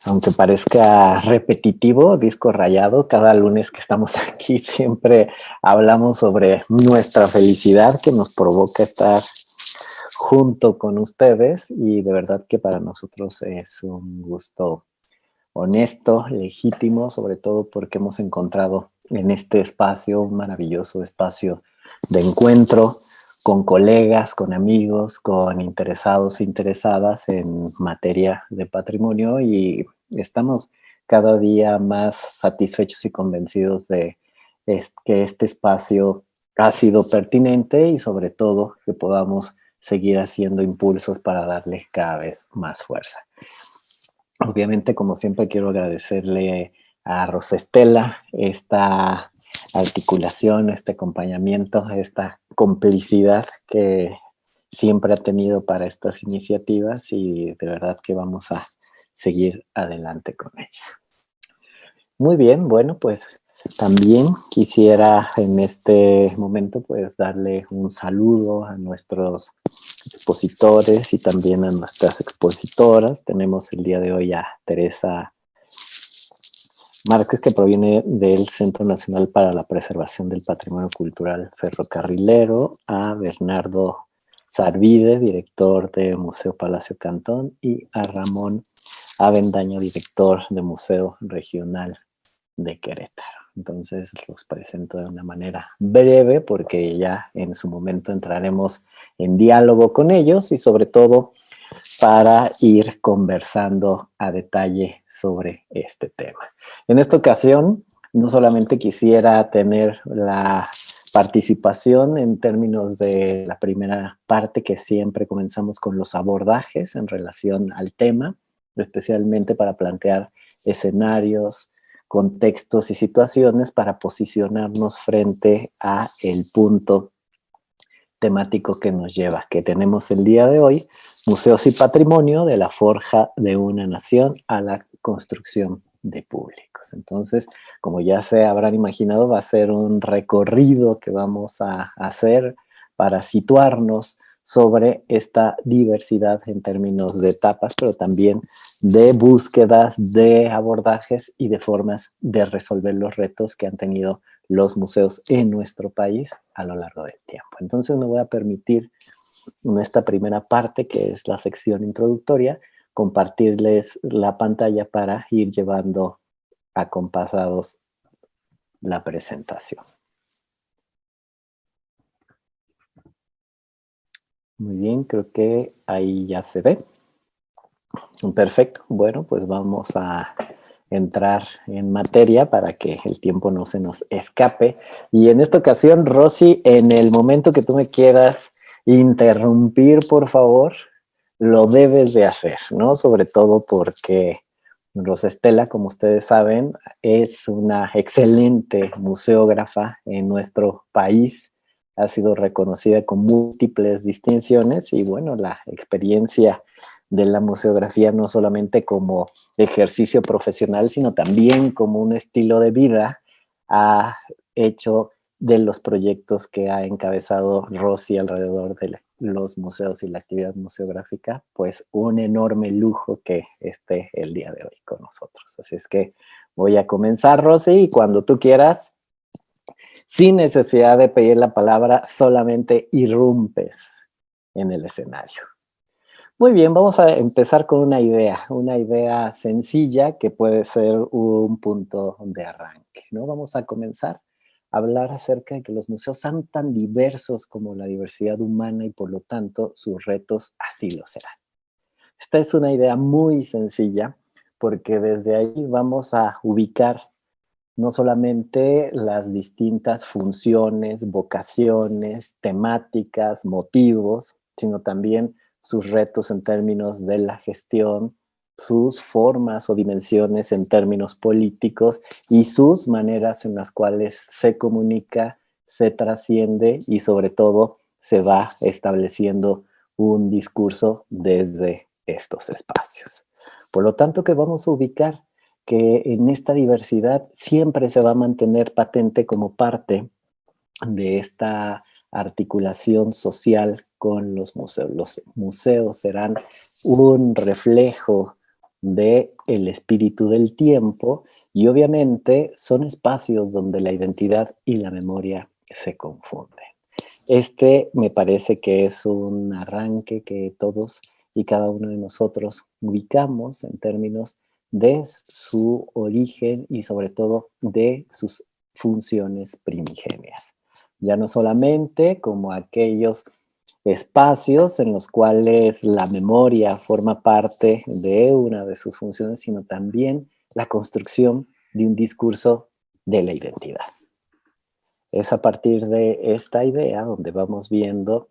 Aunque parezca repetitivo, disco rayado, cada lunes que estamos aquí siempre hablamos sobre nuestra felicidad que nos provoca estar junto con ustedes y de verdad que para nosotros es un gusto honesto, legítimo, sobre todo porque hemos encontrado en este espacio, un maravilloso espacio de encuentro con colegas, con amigos, con interesados e interesadas en materia de patrimonio y estamos cada día más satisfechos y convencidos de que este espacio ha sido pertinente y sobre todo que podamos seguir haciendo impulsos para darle cada vez más fuerza. Obviamente, como siempre, quiero agradecerle a Rosa Estela esta articulación, este acompañamiento, esta complicidad que siempre ha tenido para estas iniciativas y de verdad que vamos a seguir adelante con ella. Muy bien, bueno, pues también quisiera en este momento pues darle un saludo a nuestros expositores y también a nuestras expositoras. Tenemos el día de hoy a Teresa Márquez, que proviene del Centro Nacional para la Preservación del Patrimonio Cultural Ferrocarrilero, a Bernardo Sarvide, director de Museo Palacio Cantón, y a Ramón Avendaño, director de Museo Regional de Querétaro. Entonces los presento de una manera breve porque ya en su momento entraremos en diálogo con ellos y sobre todo para ir conversando a detalle sobre este tema. En esta ocasión, no solamente quisiera tener la participación en términos de la primera parte, que siempre comenzamos con los abordajes en relación al tema, especialmente para plantear escenarios, contextos y situaciones para posicionarnos frente a el punto temático que nos lleva, que tenemos el día de hoy, Museos y Patrimonio, de la forja de una nación a la construcción de públicos. Entonces, como ya se habrán imaginado, va a ser un recorrido que vamos a hacer para situarnos sobre esta diversidad en términos de etapas, pero también de búsquedas, de abordajes y de formas de resolver los retos que han tenido los museos en nuestro país a lo largo del tiempo. Entonces me voy a permitir en esta primera parte, que es la sección introductoria, compartirles la pantalla para ir llevando acompasados la presentación. Muy bien, creo que ahí ya se ve. Perfecto, bueno, pues vamos a entrar en materia para que el tiempo no se nos escape. Y en esta ocasión, Rosy, en el momento que tú me quieras interrumpir, por favor, lo debes de hacer, ¿no? Sobre todo porque Rosa Estela, como ustedes saben, es una excelente museógrafa en nuestro país. Ha sido reconocida con múltiples distinciones y bueno, la experiencia de la museografía no solamente como ejercicio profesional, sino también como un estilo de vida, ha hecho de los proyectos que ha encabezado Rosy alrededor de los museos y la actividad museográfica, pues un enorme lujo que esté el día de hoy con nosotros. Así es que voy a comenzar, Rosy, y cuando tú quieras, sin necesidad de pedir la palabra, solamente irrumpes en el escenario. Muy bien, vamos a empezar con una idea sencilla que puede ser un punto de arranque, ¿no? Vamos a comenzar a hablar acerca de que los museos son tan diversos como la diversidad humana y por lo tanto sus retos así lo serán. Esta es una idea muy sencilla porque desde ahí vamos a ubicar no solamente las distintas funciones, vocaciones, temáticas, motivos, sino también sus retos en términos de la gestión, sus formas o dimensiones en términos políticos y sus maneras en las cuales se comunica, se trasciende y sobre todo se va estableciendo un discurso desde estos espacios. Por lo tanto, que vamos a ubicar que en esta diversidad siempre se va a mantener patente como parte de esta articulación social con los museos. Los museos serán un reflejo de el espíritu del tiempo y obviamente son espacios donde la identidad y la memoria se confunden. Este me parece que es un arranque que todos y cada uno de nosotros ubicamos en términos de su origen y sobre todo de sus funciones primigenias. Ya no solamente como aquellos espacios en los cuales la memoria forma parte de una de sus funciones, sino también la construcción de un discurso de la identidad. Es a partir de esta idea donde vamos viendo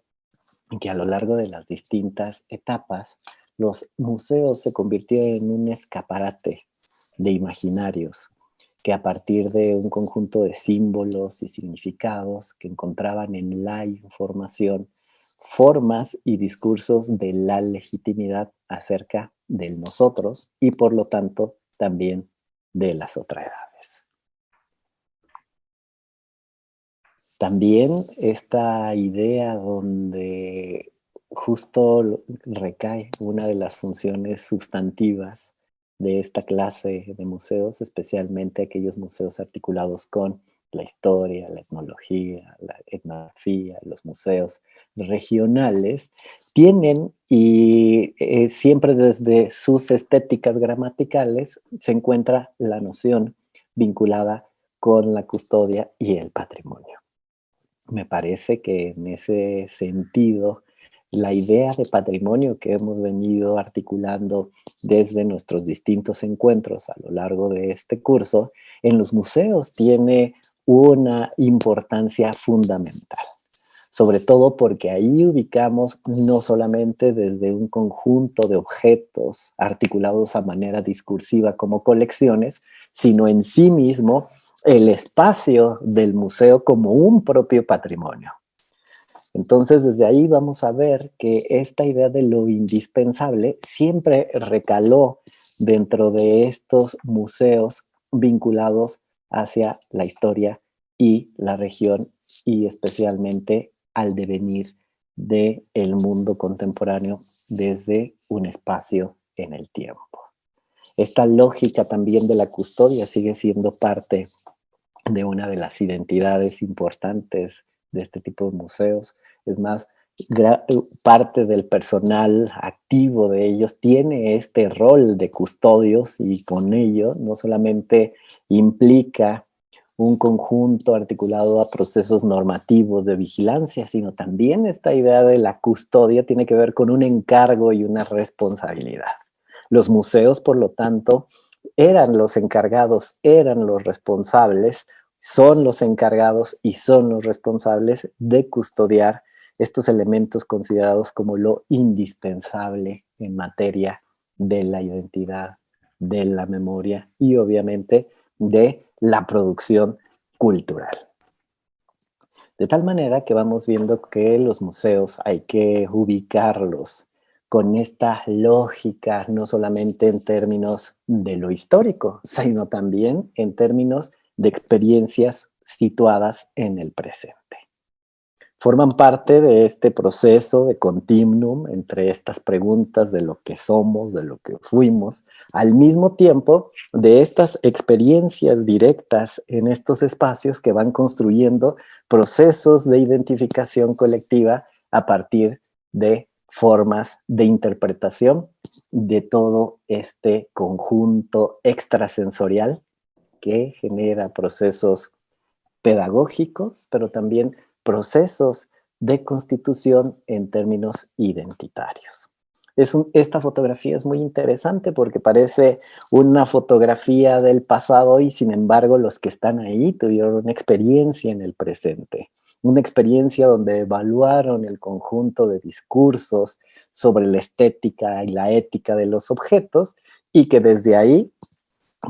que a lo largo de las distintas etapas, los museos se convirtieron en un escaparate de imaginarios que a partir de un conjunto de símbolos y significados que encontraban en la información, formas y discursos de la legitimidad acerca del nosotros y por lo tanto también de las otras edades. También esta idea donde justo recae una de las funciones sustantivas de esta clase de museos, especialmente aquellos museos articulados con la historia, la etnología, la etnografía, los museos regionales, tienen y siempre desde sus estéticas gramaticales se encuentra la noción vinculada con la custodia y el patrimonio. Me parece que en ese sentido, la idea de patrimonio que hemos venido articulando desde nuestros distintos encuentros a lo largo de este curso, en los museos tiene una importancia fundamental. Sobre todo porque ahí ubicamos no solamente desde un conjunto de objetos articulados a manera discursiva como colecciones, sino en sí mismo el espacio del museo como un propio patrimonio. Entonces, desde ahí vamos a ver que esta idea de lo indispensable siempre recaló dentro de estos museos vinculados hacia la historia y la región y especialmente al devenir del mundo contemporáneo desde un espacio en el tiempo. Esta lógica también de la custodia sigue siendo parte de una de las identidades importantes de este tipo de museos. Es más, parte del personal activo de ellos tiene este rol de custodios y con ello no solamente implica un conjunto articulado a procesos normativos de vigilancia, sino también esta idea de la custodia tiene que ver con un encargo y una responsabilidad. Los museos, por lo tanto, eran los encargados, eran los responsables, son los encargados y son los responsables de custodiar estos elementos considerados como lo indispensable en materia de la identidad, de la memoria y obviamente de la producción cultural. De tal manera que vamos viendo que los museos hay que ubicarlos con esta lógica, no solamente en términos de lo histórico, sino también en términos de experiencias situadas en el presente. Forman parte de este proceso de continuum entre estas preguntas de lo que somos, de lo que fuimos, al mismo tiempo de estas experiencias directas en estos espacios que van construyendo procesos de identificación colectiva a partir de formas de interpretación de todo este conjunto extrasensorial que genera procesos pedagógicos, pero también procesos de constitución en términos identitarios. Esta fotografía es muy interesante porque parece una fotografía del pasado y sin embargo los que están ahí tuvieron una experiencia en el presente, una experiencia donde evaluaron el conjunto de discursos sobre la estética y la ética de los objetos y que desde ahí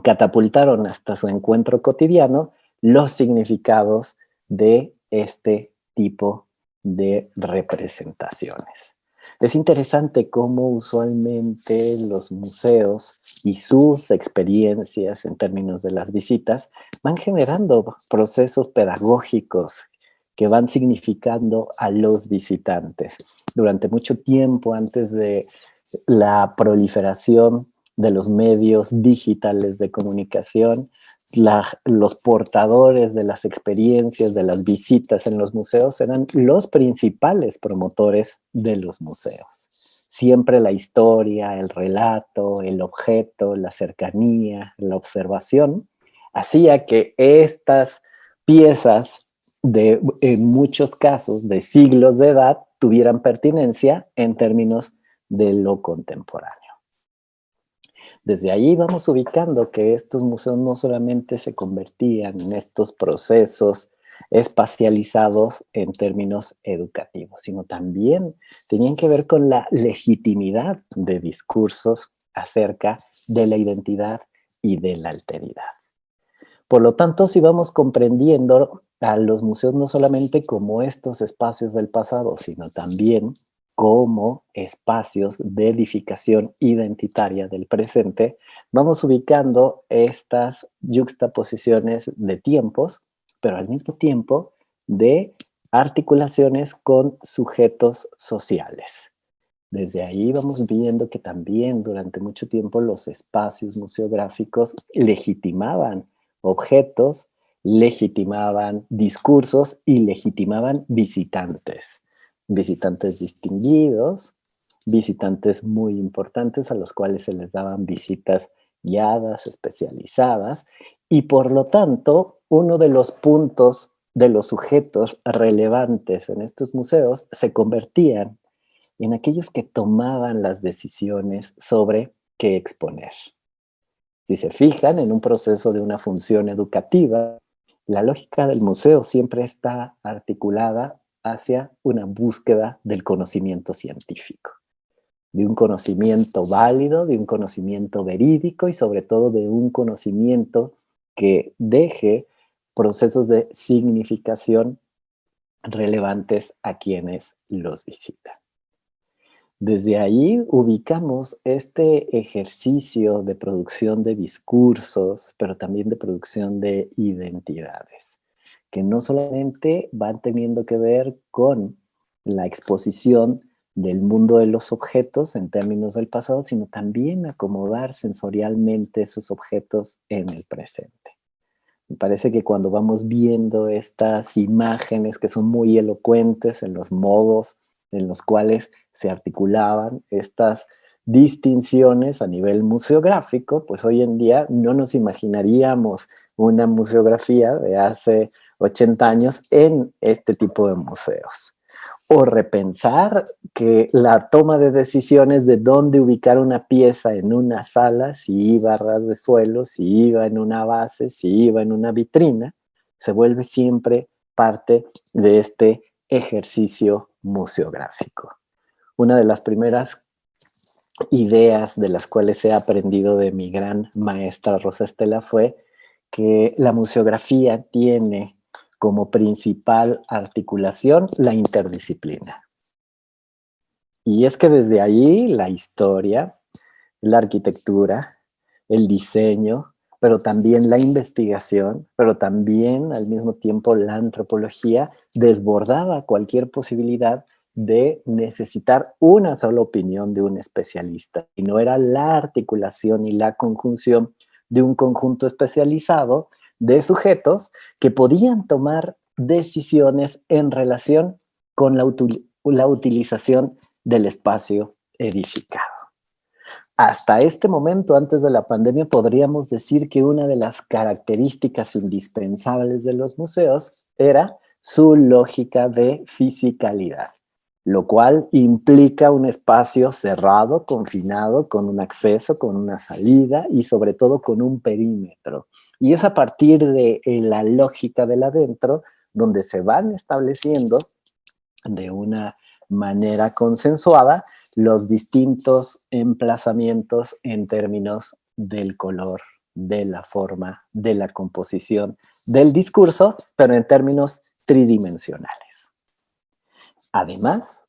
catapultaron hasta su encuentro cotidiano los significados de este tipo de representaciones. Es interesante cómo usualmente los museos y sus experiencias en términos de las visitas van generando procesos pedagógicos que van significando a los visitantes. Durante mucho tiempo antes de la proliferación de los medios digitales de comunicación, los portadores de las experiencias, de las visitas en los museos eran los principales promotores de los museos. Siempre la historia, el relato, el objeto, la cercanía, la observación, hacía que estas piezas en muchos casos, de siglos de edad, tuvieran pertinencia en términos de lo contemporáneo. Desde ahí vamos ubicando que estos museos no solamente se convertían en estos procesos espacializados en términos educativos, sino también tenían que ver con la legitimidad de discursos acerca de la identidad y de la alteridad. Por lo tanto, si vamos comprendiendo a los museos no solamente como estos espacios del pasado, sino también como espacios de edificación identitaria del presente, vamos ubicando estas yuxtaposiciones de tiempos, pero al mismo tiempo de articulaciones con sujetos sociales. Desde ahí vamos viendo que también durante mucho tiempo los espacios museográficos legitimaban objetos, legitimaban discursos y legitimaban visitantes. Visitantes distinguidos, visitantes muy importantes a los cuales se les daban visitas guiadas, especializadas, y por lo tanto, uno de los puntos de los sujetos relevantes en estos museos se convertían en aquellos que tomaban las decisiones sobre qué exponer. Si se fijan en un proceso de una función educativa, la lógica del museo siempre está articulada hacia una búsqueda del conocimiento científico, de un conocimiento válido, de un conocimiento verídico y sobre todo de un conocimiento que deje procesos de significación relevantes a quienes los visitan. Desde ahí ubicamos este ejercicio de producción de discursos, pero también de producción de identidades, que no solamente van teniendo que ver con la exposición del mundo de los objetos en términos del pasado, sino también acomodar sensorialmente esos objetos en el presente. Me parece que cuando vamos viendo estas imágenes que son muy elocuentes en los modos en los cuales se articulaban estas distinciones a nivel museográfico, pues hoy en día no nos imaginaríamos una museografía de hace 80 años en este tipo de museos. O repensar que la toma de decisiones de dónde ubicar una pieza en una sala, si iba a ras de suelo, si iba en una base, si iba en una vitrina, se vuelve siempre parte de este ejercicio museográfico. Una de las primeras ideas de las cuales he aprendido de mi gran maestra Rosa Estela fue que la museografía tiene como principal articulación la interdisciplina. Y es que desde ahí la historia, la arquitectura, el diseño, pero también la investigación, pero también al mismo tiempo la antropología desbordaba cualquier posibilidad de necesitar una sola opinión de un especialista. Y no era la articulación y la conjunción de un conjunto especializado de sujetos que podían tomar decisiones en relación con la utilización del espacio edificado. Hasta este momento, antes de la pandemia, podríamos decir que una de las características indispensables de los museos era su lógica de fisicalidad, lo cual implica un espacio cerrado, confinado, con un acceso, con una salida y sobre todo con un perímetro. Y es a partir de la lógica del adentro donde se van estableciendo de una manera consensuada los distintos emplazamientos en términos del color, de la forma, de la composición, del discurso, pero en términos tridimensionales. Además,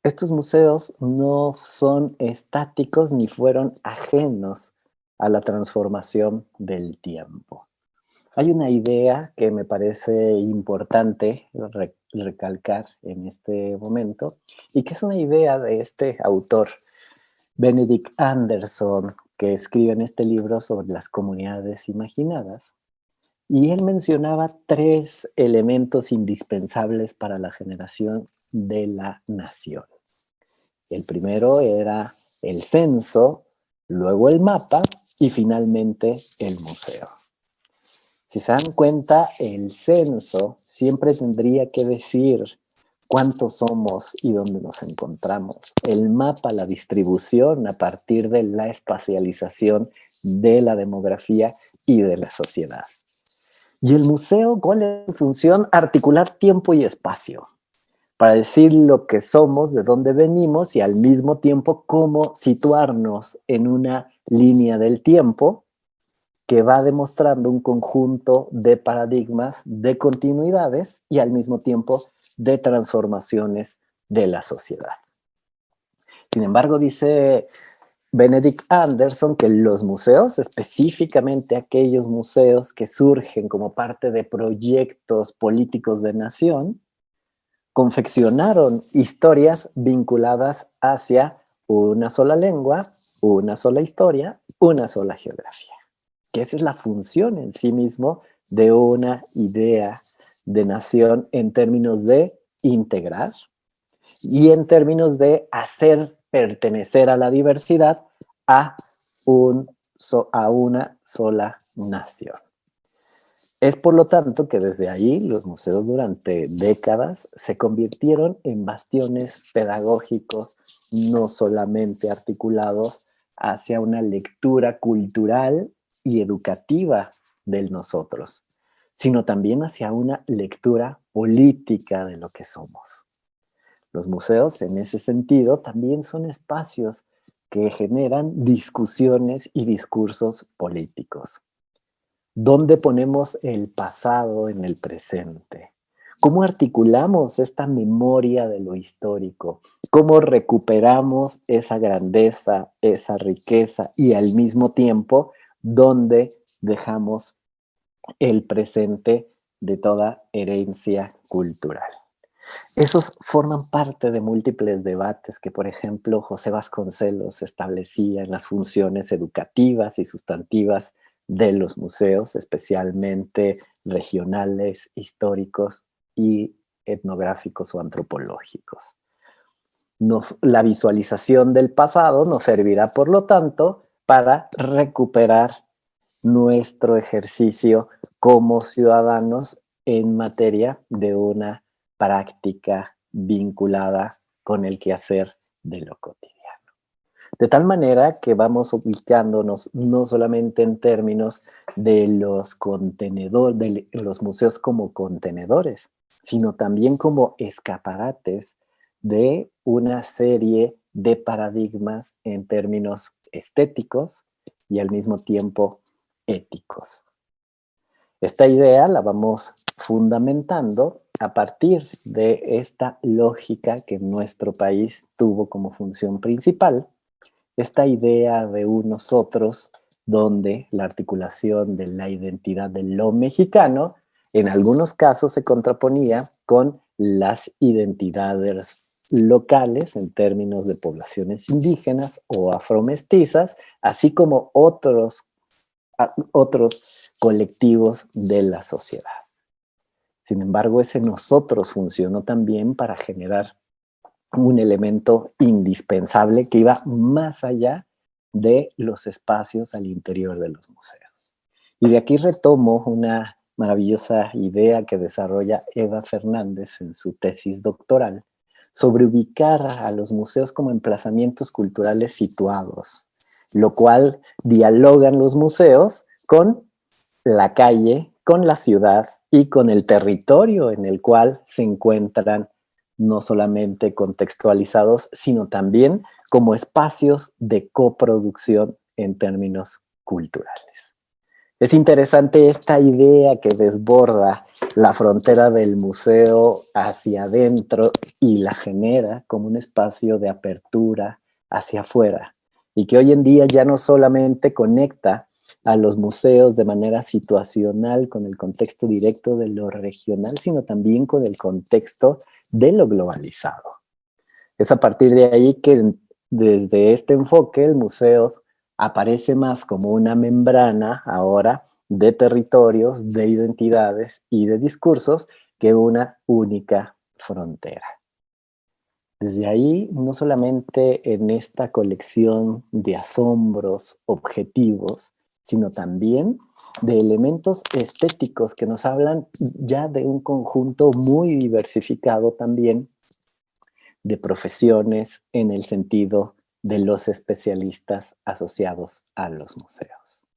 estos museos no son estáticos ni fueron ajenos a la transformación del tiempo. Hay una idea que me parece importante recalcar en este momento y que es una idea de este autor, Benedict Anderson, que escribe en este libro sobre las comunidades imaginadas, y él mencionaba 3 elementos indispensables para la generación de la nación. El primero era el censo, luego el mapa y finalmente el museo. Si se dan cuenta, el censo siempre tendría que decir cuántos somos y dónde nos encontramos. El mapa, la distribución a partir de la espacialización de la demografía y de la sociedad. Y el museo, ¿cuál es su función? Articular tiempo y espacio para decir lo que somos, de dónde venimos y al mismo tiempo cómo situarnos en una línea del tiempo que va demostrando un conjunto de paradigmas, de continuidades y al mismo tiempo de transformaciones de la sociedad. Sin embargo, dice Benedict Anderson que los museos, específicamente aquellos museos que surgen como parte de proyectos políticos de nación, confeccionaron historias vinculadas hacia una sola lengua, una sola historia, una sola geografía. Que esa es la función en sí mismo de una idea de nación en términos de integrar y en términos de hacer pertenecer a la diversidad a una sola nación. Es por lo tanto que desde ahí los museos durante décadas se convirtieron en bastiones pedagógicos no solamente articulados hacia una lectura cultural y educativa del nosotros, sino también hacia una lectura política de lo que somos. Los museos, en ese sentido, también son espacios que generan discusiones y discursos políticos. ¿Dónde ponemos el pasado en el presente? ¿Cómo articulamos esta memoria de lo histórico? ¿Cómo recuperamos esa grandeza, esa riqueza y al mismo tiempo dónde dejamos el presente de toda herencia cultural? Esos forman parte de múltiples debates que, por ejemplo, José Vasconcelos establecía en las funciones educativas y sustantivas de los museos, especialmente regionales, históricos y etnográficos o antropológicos. La visualización del pasado nos servirá, por lo tanto, para recuperar nuestro ejercicio como ciudadanos en materia de una práctica vinculada con el quehacer de lo cotidiano. De tal manera que vamos ubicándonos no solamente en términos de los contenedores, de los museos como contenedores, sino también como escaparates de una serie de paradigmas en términos estéticos y al mismo tiempo éticos. Esta idea la vamos fundamentando a partir de esta lógica que nuestro país tuvo como función principal, esta idea de un nosotros donde la articulación de la identidad de lo mexicano en algunos casos se contraponía con las identidades locales en términos de poblaciones indígenas o afromestizas, así como otros colectivos de la sociedad. Sin embargo, ese nosotros funcionó también para generar un elemento indispensable que iba más allá de los espacios al interior de los museos. Y de aquí retomo una maravillosa idea que desarrolla Eva Fernández en su tesis doctoral sobre ubicar a los museos como emplazamientos culturales situados, lo cual dialogan los museos con la calle, con la ciudad y con el territorio en el cual se encuentran no solamente contextualizados, sino también como espacios de coproducción en términos culturales. Es interesante esta idea que desborda la frontera del museo hacia adentro y la genera como un espacio de apertura hacia afuera, y que hoy en día ya no solamente conecta a los museos de manera situacional con el contexto directo de lo regional, sino también con el contexto de lo globalizado. Es a partir de ahí que desde este enfoque el museo Aparece más como una membrana ahora de territorios, de identidades y de discursos que una única frontera. Desde ahí, no solamente en esta colección de asombros objetivos, sino también de elementos estéticos que nos hablan ya de un conjunto muy diversificado también de profesiones en el sentido de los especialistas asociados a los museos.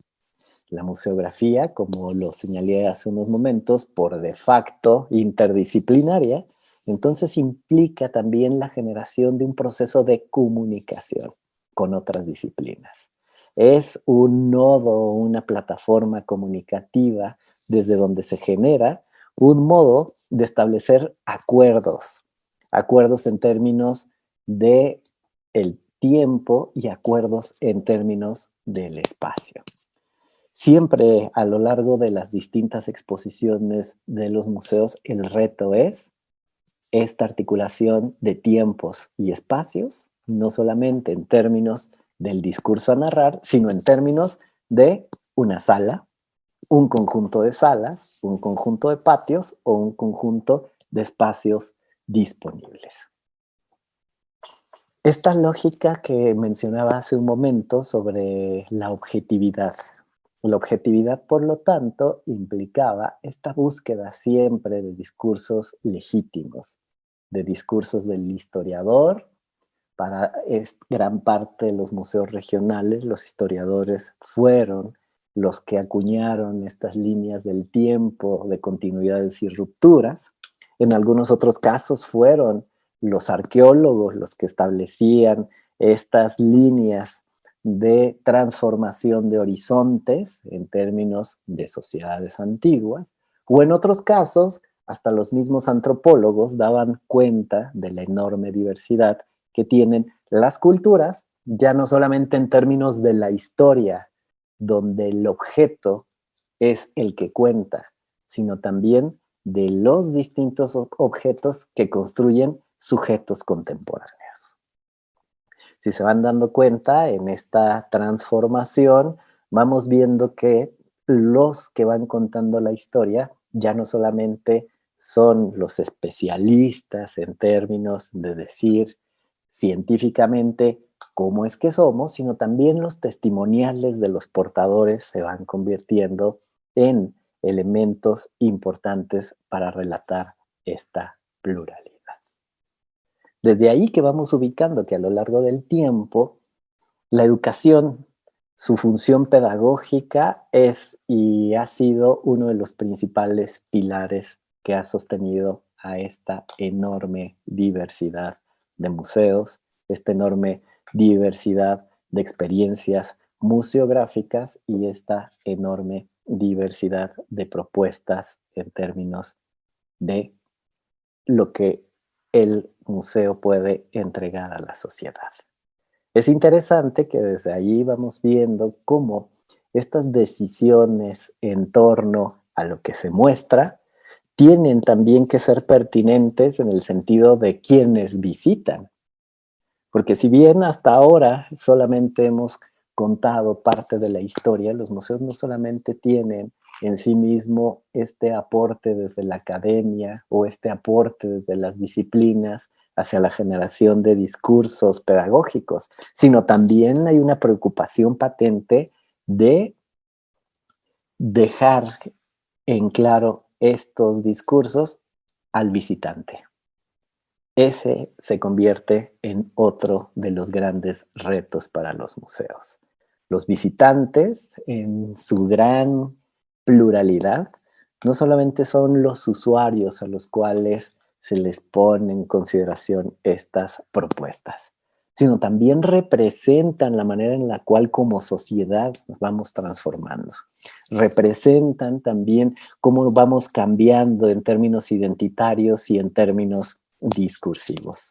La museografía, como lo señalé hace unos momentos, por de facto interdisciplinaria, entonces implica también la generación de un proceso de comunicación con otras disciplinas. Es un nodo, una plataforma comunicativa desde donde se genera un modo de establecer acuerdos, acuerdos en términos de el tiempo y acuerdos en términos del espacio. Siempre a lo largo de las distintas exposiciones de los museos, el reto es esta articulación de tiempos y espacios, no solamente en términos del discurso a narrar, sino en términos de una sala, un conjunto de salas, un conjunto de patios o un conjunto de espacios disponibles. Esta lógica que mencionaba hace un momento sobre la objetividad. La objetividad, por lo tanto, implicaba esta búsqueda siempre de discursos legítimos, de discursos del historiador. Para gran parte de los museos regionales, los historiadores fueron los que acuñaron estas líneas del tiempo, de continuidades y rupturas. En algunos otros casos fueron los arqueólogos los que establecían estas líneas de transformación de horizontes en términos de sociedades antiguas, o en otros casos, hasta los mismos antropólogos daban cuenta de la enorme diversidad que tienen las culturas, ya no solamente en términos de la historia, donde el objeto es el que cuenta, sino también de los distintos objetos que construyen sujetos contemporáneos. Si se van dando cuenta, en esta transformación vamos viendo que los que van contando la historia ya no solamente son los especialistas en términos de decir científicamente cómo es que somos, sino también los testimoniales de los portadores se van convirtiendo en elementos importantes para relatar esta pluralidad. Desde ahí que vamos ubicando que a lo largo del tiempo, la educación, su función pedagógica es y ha sido uno de los principales pilares que ha sostenido a esta enorme diversidad de museos, esta enorme diversidad de experiencias museográficas y esta enorme diversidad de propuestas en términos de lo que el museo puede entregar a la sociedad. Es interesante que desde allí vamos viendo cómo estas decisiones en torno a lo que se muestra tienen también que ser pertinentes en el sentido de quienes visitan. Porque si bien hasta ahora solamente hemos contado parte de la historia, los museos no solamente tienen en sí mismo este aporte desde la academia o este aporte desde las disciplinas hacia la generación de discursos pedagógicos, sino también hay una preocupación patente de dejar en claro estos discursos al visitante. Ese se convierte en otro de los grandes retos para los museos. Los visitantes, en su gran pluralidad, no solamente son los usuarios a los cuales se les pone en consideración estas propuestas, sino también representan la manera en la cual como sociedad nos vamos transformando. Representan también cómo vamos cambiando en términos identitarios y en términos discursivos.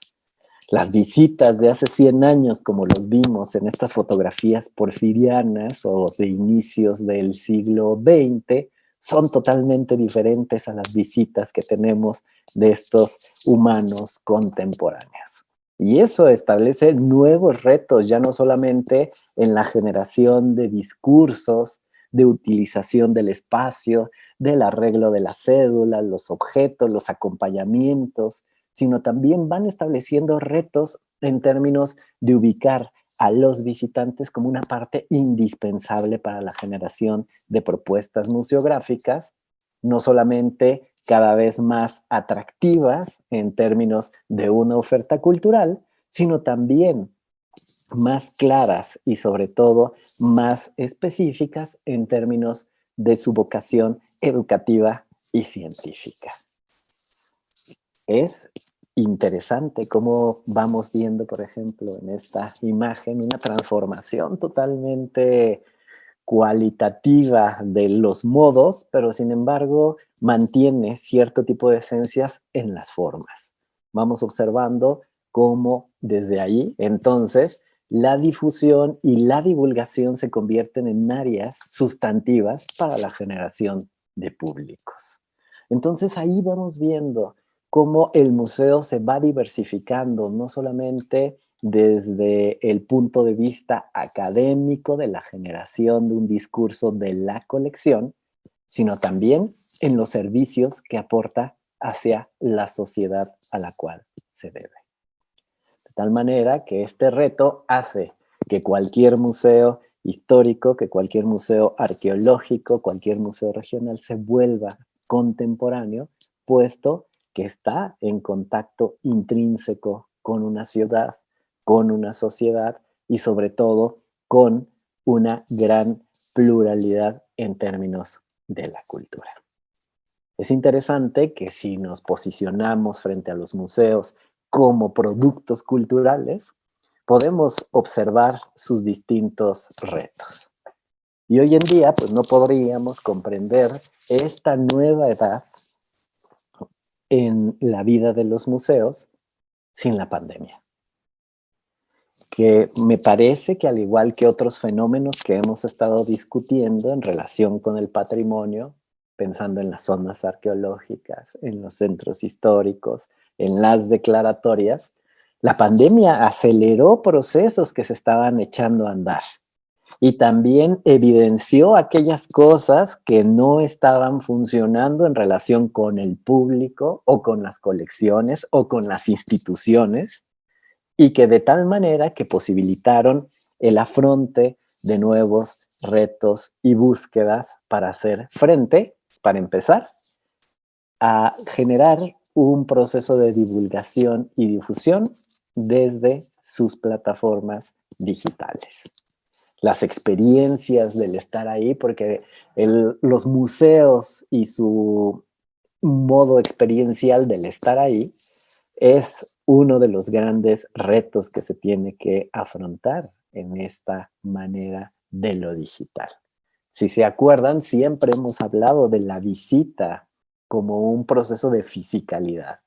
Las visitas de hace 100 años, como los vimos en estas fotografías porfirianas o de inicios del siglo XX, son totalmente diferentes a las visitas que tenemos de estos humanos contemporáneos. Y eso establece nuevos retos, ya no solamente en la generación de discursos, de utilización del espacio, del arreglo de las cédulas, los objetos, los acompañamientos, sino también van estableciendo retos en términos de ubicar a los visitantes como una parte indispensable para la generación de propuestas museográficas, no solamente cada vez más atractivas en términos de una oferta cultural, sino también más claras y sobre todo más específicas en términos de su vocación educativa y científica. Es interesante cómo vamos viendo, por ejemplo, en esta imagen una transformación totalmente cualitativa de los modos, pero sin embargo mantiene cierto tipo de esencias en las formas. Vamos observando cómo desde ahí, entonces, la difusión y la divulgación se convierten en áreas sustantivas para la generación de públicos. Entonces ahí vamos viendo cómo el museo se va diversificando, no solamente desde el punto de vista académico de la generación de un discurso de la colección, sino también en los servicios que aporta hacia la sociedad a la cual se debe. De tal manera que este reto hace que cualquier museo histórico, que cualquier museo arqueológico, cualquier museo regional se vuelva contemporáneo, puesto que está en contacto intrínseco con una ciudad, con una sociedad y sobre todo con una gran pluralidad en términos de la cultura. Es interesante que si nos posicionamos frente a los museos como productos culturales, podemos observar sus distintos retos. Y hoy en día, pues no podríamos comprender esta nueva edad en la vida de los museos sin la pandemia. Que me parece que al igual que otros fenómenos que hemos estado discutiendo en relación con el patrimonio, pensando en las zonas arqueológicas, en los centros históricos, en las declaratorias, la pandemia aceleró procesos que se estaban echando a andar y también evidenció aquellas cosas que no estaban funcionando en relación con el público o con las colecciones o con las instituciones y que de tal manera que posibilitaron el afronte de nuevos retos y búsquedas para hacer frente, para empezar, a generar un proceso de divulgación y difusión desde sus plataformas digitales. Las experiencias del estar ahí, porque los museos y su modo experiencial del estar ahí es uno de los grandes retos que se tiene que afrontar en esta manera de lo digital. Si se acuerdan, siempre hemos hablado de la visita como un proceso de fisicalidad.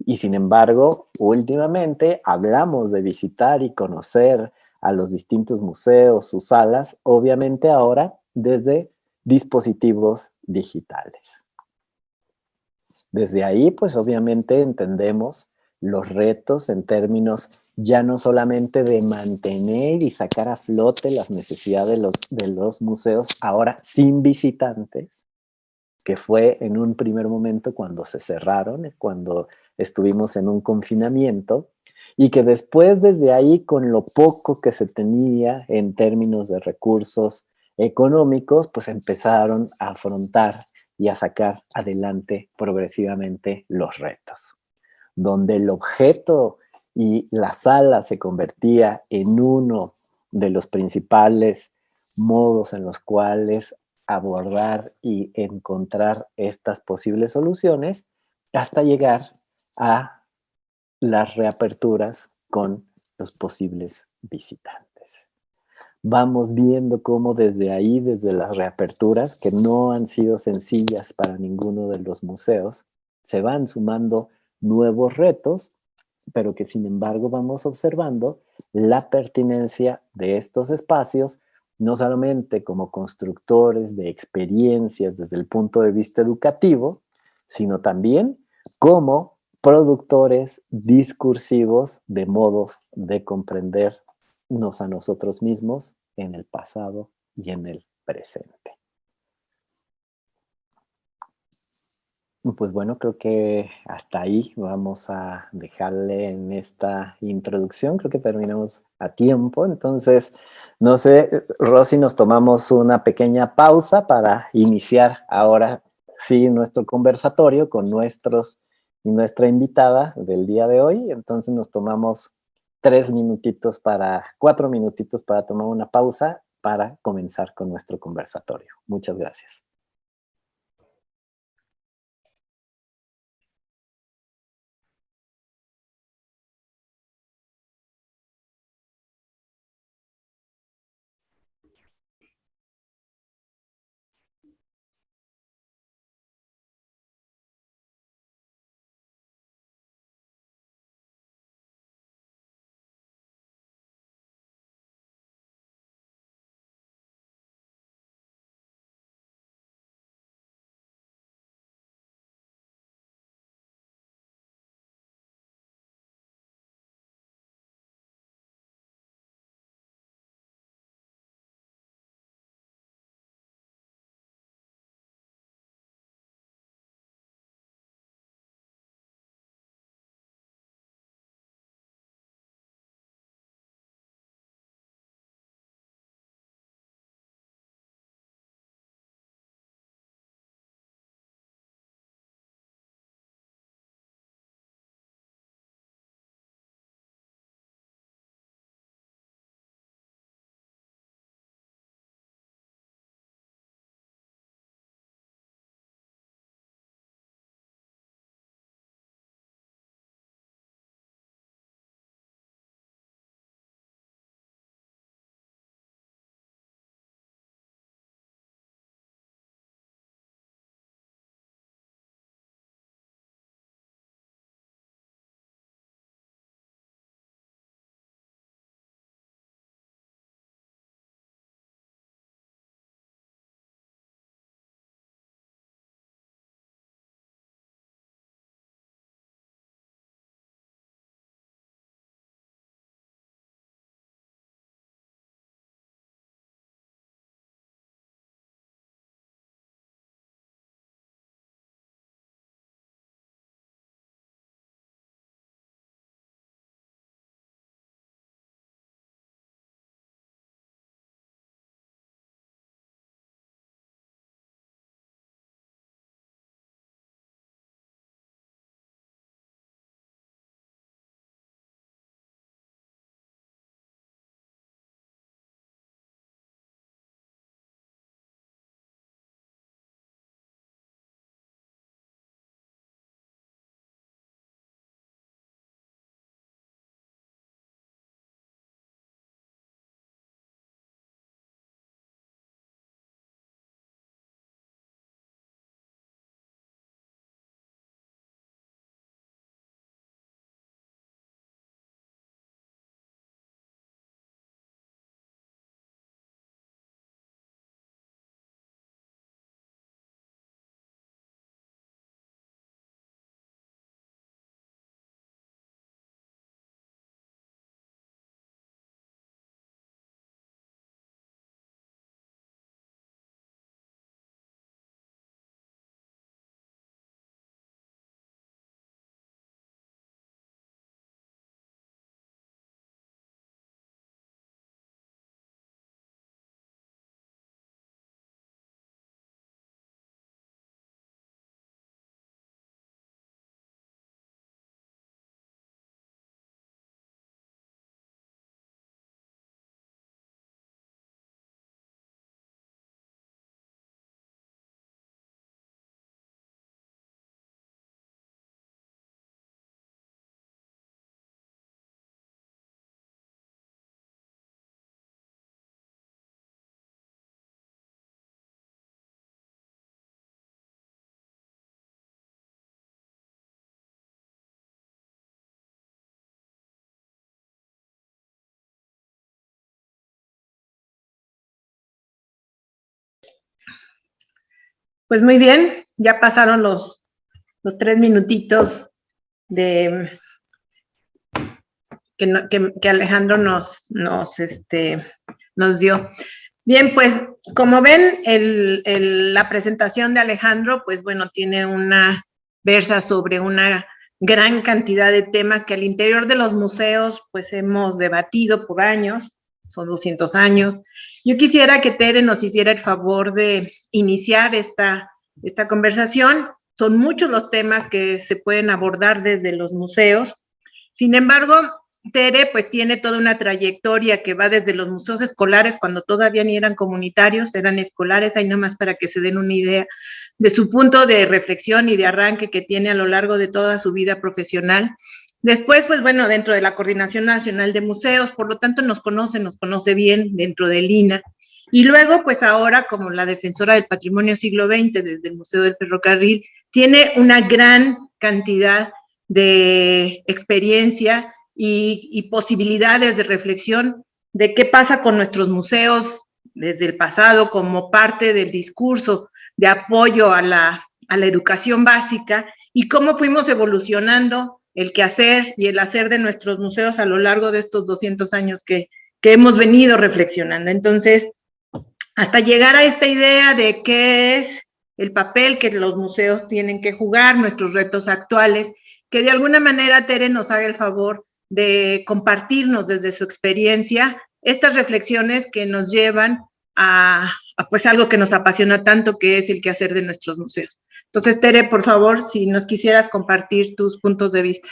Y sin embargo, últimamente hablamos de visitar y conocer a los distintos museos, sus salas, obviamente ahora desde dispositivos digitales. Desde ahí, pues obviamente entendemos los retos en términos ya no solamente de mantener y sacar a flote las necesidades de los museos ahora sin visitantes, que fue en un primer momento cuando se cerraron, cuando estuvimos en un confinamiento, y que después desde ahí con lo poco que se tenía en términos de recursos económicos, pues empezaron a afrontar y a sacar adelante progresivamente los retos, donde el objeto y la sala se convertía en uno de los principales modos en los cuales abordar y encontrar estas posibles soluciones hasta llegar a las reaperturas con los posibles visitantes. Vamos viendo cómo desde ahí, desde las reaperturas, que no han sido sencillas para ninguno de los museos, se van sumando nuevos retos, pero que sin embargo vamos observando la pertinencia de estos espacios, no solamente como constructores de experiencias desde el punto de vista educativo, sino también como productores discursivos de modos de comprendernos a nosotros mismos en el pasado y en el presente. Pues bueno, creo que hasta ahí vamos a dejarle en esta introducción. Creo que terminamos a tiempo. Entonces, no sé, Rosy, nos tomamos una pequeña pausa para iniciar ahora sí nuestro conversatorio con nuestros y nuestra invitada del día de hoy. Entonces nos tomamos 4 minutitos para tomar una pausa para comenzar con nuestro conversatorio. Muchas gracias. Pues muy bien, ya pasaron los 3 minutitos de que Alejandro nos dio. Bien, pues como ven, la presentación de Alejandro, pues bueno, tiene versa sobre una gran cantidad de temas que al interior de los museos pues hemos debatido por años, son 200 años. Yo quisiera que Tere nos hiciera el favor de iniciar esta conversación. Son muchos los temas que se pueden abordar desde los museos. Sin embargo, Tere pues tiene toda una trayectoria que va desde los museos escolares, cuando todavía ni eran comunitarios, eran escolares, ahí nomás para que se den una idea de su punto de reflexión y de arranque que tiene a lo largo de toda su vida profesional. Después, pues bueno, dentro de la Coordinación Nacional de Museos, por lo tanto nos conoce bien dentro del INAH. Y luego, pues ahora, como la defensora del patrimonio siglo XX desde el Museo del Ferrocarril, tiene una gran cantidad de experiencia y posibilidades de reflexión de qué pasa con nuestros museos desde el pasado como parte del discurso de apoyo a la educación básica y cómo fuimos evolucionando el quehacer y el hacer de nuestros museos a lo largo de estos 200 años que hemos venido reflexionando. Entonces, hasta llegar a esta idea de qué es el papel que los museos tienen que jugar, nuestros retos actuales, que de alguna manera Tere nos haga el favor de compartirnos desde su experiencia estas reflexiones que nos llevan a pues algo que nos apasiona tanto, que es el quehacer de nuestros museos. Entonces, Tere, por favor, si nos quisieras compartir tus puntos de vista.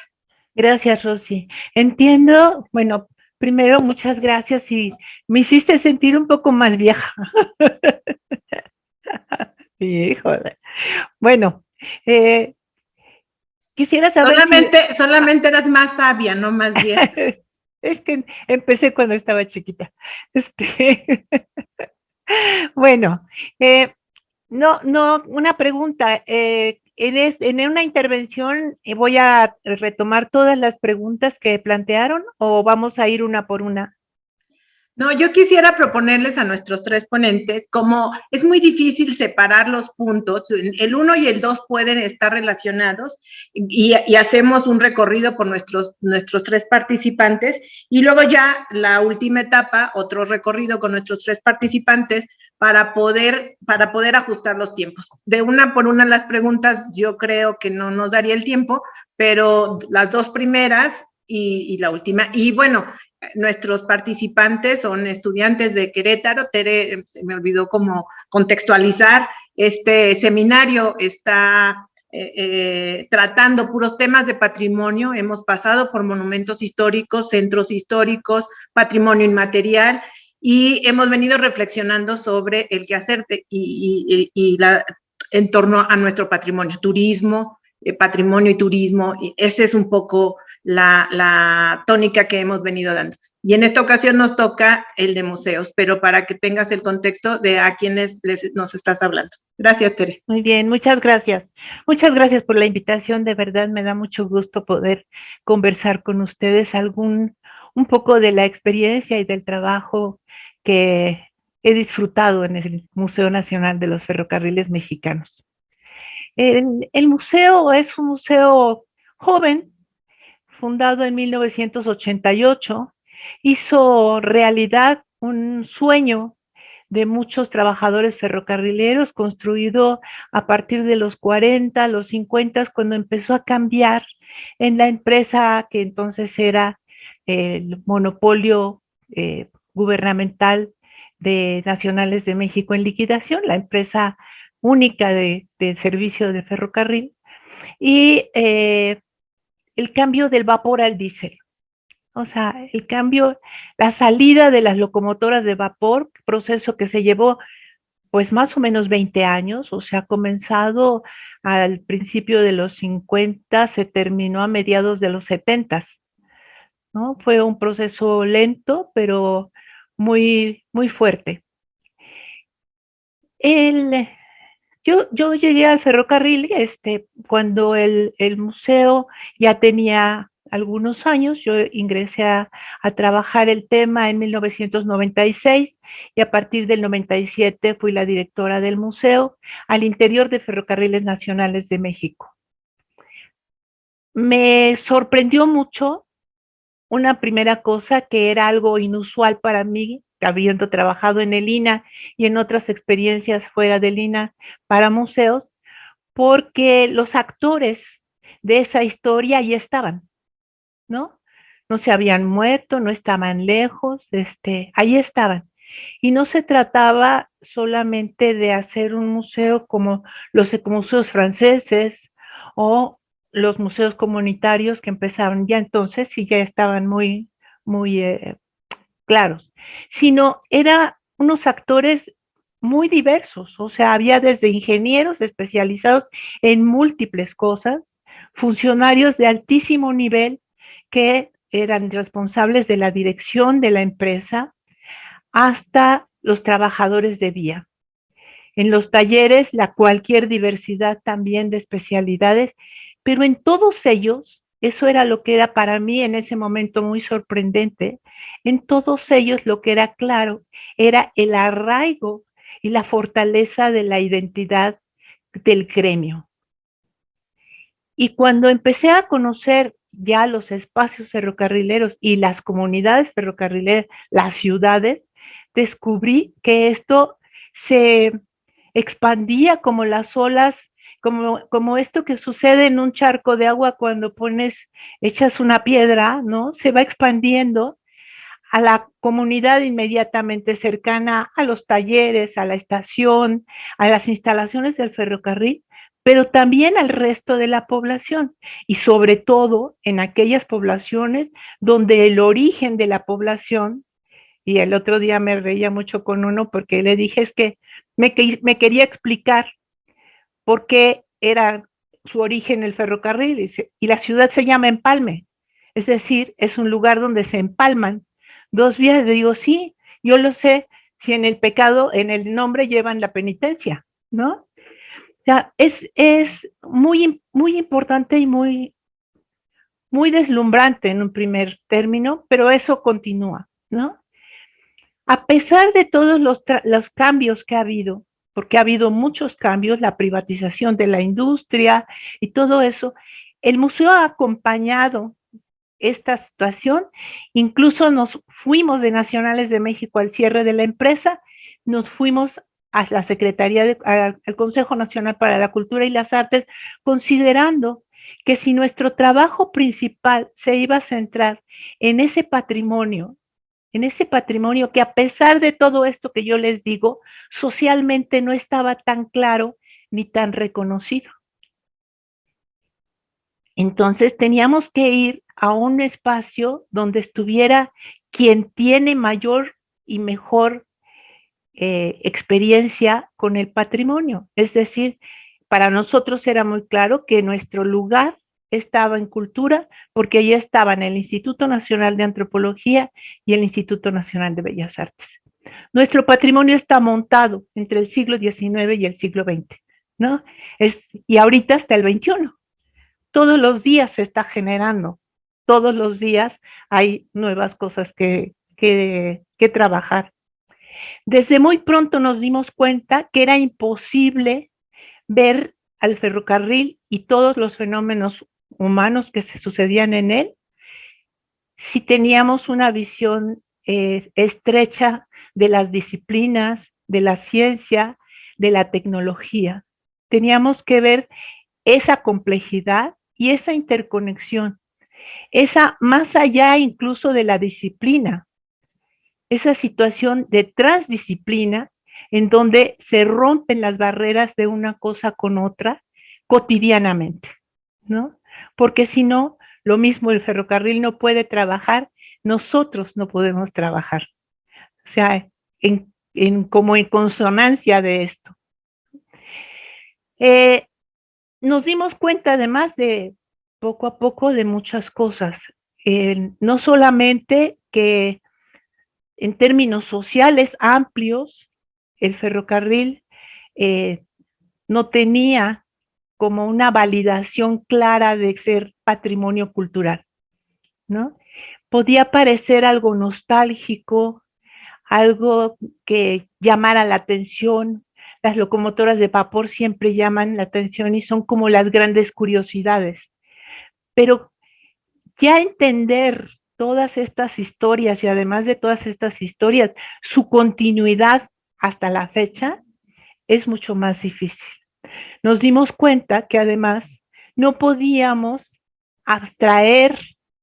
Gracias, Rosy. Entiendo, bueno, primero, muchas gracias y me hiciste sentir un poco más vieja. Híjole. Bueno, quisiera saber solamente eras más sabia, no más vieja. Es que empecé cuando estaba chiquita. Bueno, una pregunta. En una intervención voy a retomar todas las preguntas que plantearon o vamos a ir una por una. No, yo quisiera proponerles a nuestros tres ponentes, como es muy difícil separar los puntos, el 1 y el 2 pueden estar relacionados y hacemos un recorrido por nuestros tres participantes y luego ya la última etapa, otro recorrido con nuestros tres participantes para poder ajustar los tiempos. De una por una las preguntas yo creo que no nos daría el tiempo, pero las dos primeras y la última. Y bueno, nuestros participantes son estudiantes de Querétaro. Tere, se me olvidó cómo contextualizar. Este seminario está tratando puros temas de patrimonio. Hemos pasado por monumentos históricos, centros históricos, patrimonio inmaterial y hemos venido reflexionando sobre el quehacer en torno a nuestro patrimonio, turismo, patrimonio y turismo. Y ese es un poco la tónica que hemos venido dando. Y en esta ocasión nos toca el de museos, pero para que tengas el contexto de a quienes nos estás hablando. Gracias, Tere. Muy bien, muchas gracias. Muchas gracias por la invitación, de verdad me da mucho gusto poder conversar con ustedes un poco de la experiencia y del trabajo que he disfrutado en el Museo Nacional de los Ferrocarriles Mexicanos. El museo es un museo joven, fundado en 1988, hizo realidad un sueño de muchos trabajadores ferrocarrileros, construido a partir de los 40, los 50, cuando empezó a cambiar en la empresa que entonces era el monopolio gubernamental de Nacionales de México en liquidación, la empresa única de servicio de ferrocarril, y el cambio del vapor al diésel. O sea, el cambio, la salida de las locomotoras de vapor, proceso que se llevó pues más o menos 20 años, o sea, comenzado al principio de los 50, se terminó a mediados de los 70, ¿no? Fue un proceso lento, pero muy, muy fuerte. Yo llegué al ferrocarril cuando el museo ya tenía algunos años. Yo ingresé a trabajar el tema en 1996 y a partir del 97 fui la directora del museo al interior de Ferrocarriles Nacionales de México. me sorprendió mucho una primera cosa que era algo inusual para mí, habiendo trabajado en el INA y en otras experiencias fuera del INA para museos, porque los actores de esa historia ahí estaban, ¿no? No se habían muerto, no estaban lejos, ahí estaban. Y no se trataba solamente de hacer un museo como los museos franceses o los museos comunitarios que empezaron ya entonces y ya estaban muy claros, sino era unos actores muy diversos, o sea, había desde ingenieros especializados en múltiples cosas, funcionarios de altísimo nivel que eran responsables de la dirección de la empresa, hasta los trabajadores de vía. En los talleres, cualquier diversidad también de especialidades, pero en todos ellos, eso era lo que era para mí en ese momento muy sorprendente, en todos ellos lo que era claro era el arraigo y la fortaleza de la identidad del gremio. Y cuando empecé a conocer ya los espacios ferrocarrileros y las comunidades ferrocarrileras, las ciudades, descubrí que esto se expandía como las olas, como esto que sucede en un charco de agua cuando echas una piedra, ¿no? Se va expandiendo a la comunidad inmediatamente cercana, a los talleres, a la estación, a las instalaciones del ferrocarril, pero también al resto de la población y sobre todo en aquellas poblaciones donde el origen de la población, y el otro día me reía mucho con uno porque le dije es que me quería explicar por qué era su origen el ferrocarril y la ciudad se llama Empalme, es decir, es un lugar donde se empalman dos vías. Le digo, sí, yo lo sé, si en el pecado, en el nombre llevan la penitencia, ¿no? O sea, es muy importante y muy deslumbrante en un primer término, pero eso continúa, ¿no? A pesar de todos los cambios que ha habido, porque ha habido muchos cambios, la privatización de la industria y todo eso, el museo ha acompañado esta situación. Incluso nos fuimos de Nacionales de México al cierre de la empresa, nos fuimos a la Secretaría, al Consejo Nacional para la Cultura y las Artes, considerando que si nuestro trabajo principal se iba a centrar en ese patrimonio que a pesar de todo esto que yo les digo, socialmente no estaba tan claro ni tan reconocido. Entonces teníamos que ir a un espacio donde estuviera quien tiene mayor y mejor experiencia con el patrimonio. Es decir, para nosotros era muy claro que nuestro lugar estaba en cultura, porque allí estaban el Instituto Nacional de Antropología y el Instituto Nacional de Bellas Artes. Nuestro patrimonio está montado entre el siglo XIX y el siglo XX, ¿no? Y ahorita hasta el XXI. Todos los días se está generando, todos los días hay nuevas cosas que trabajar. Desde muy pronto nos dimos cuenta que era imposible ver al ferrocarril y todos los fenómenos humanos que se sucedían en él si teníamos una visión estrecha de las disciplinas, de la ciencia, de la tecnología. Teníamos que ver esa complejidad y esa interconexión, esa más allá incluso de la disciplina, esa situación de transdisciplina en donde se rompen las barreras de una cosa con otra cotidianamente, ¿no? Porque si no, lo mismo el ferrocarril no puede trabajar, nosotros no podemos trabajar. O sea, como en consonancia de esto. Nos dimos cuenta además de poco a poco de muchas cosas, no solamente que en términos sociales amplios, el ferrocarril no tenía como una validación clara de ser patrimonio cultural, ¿no? Podía parecer algo nostálgico, algo que llamara la atención. Las locomotoras de vapor siempre llaman la atención y son como las grandes curiosidades. pero ya entender todas estas historias y además de todas estas historias, su continuidad hasta la fecha es mucho más difícil. Nos dimos cuenta que además no podíamos abstraer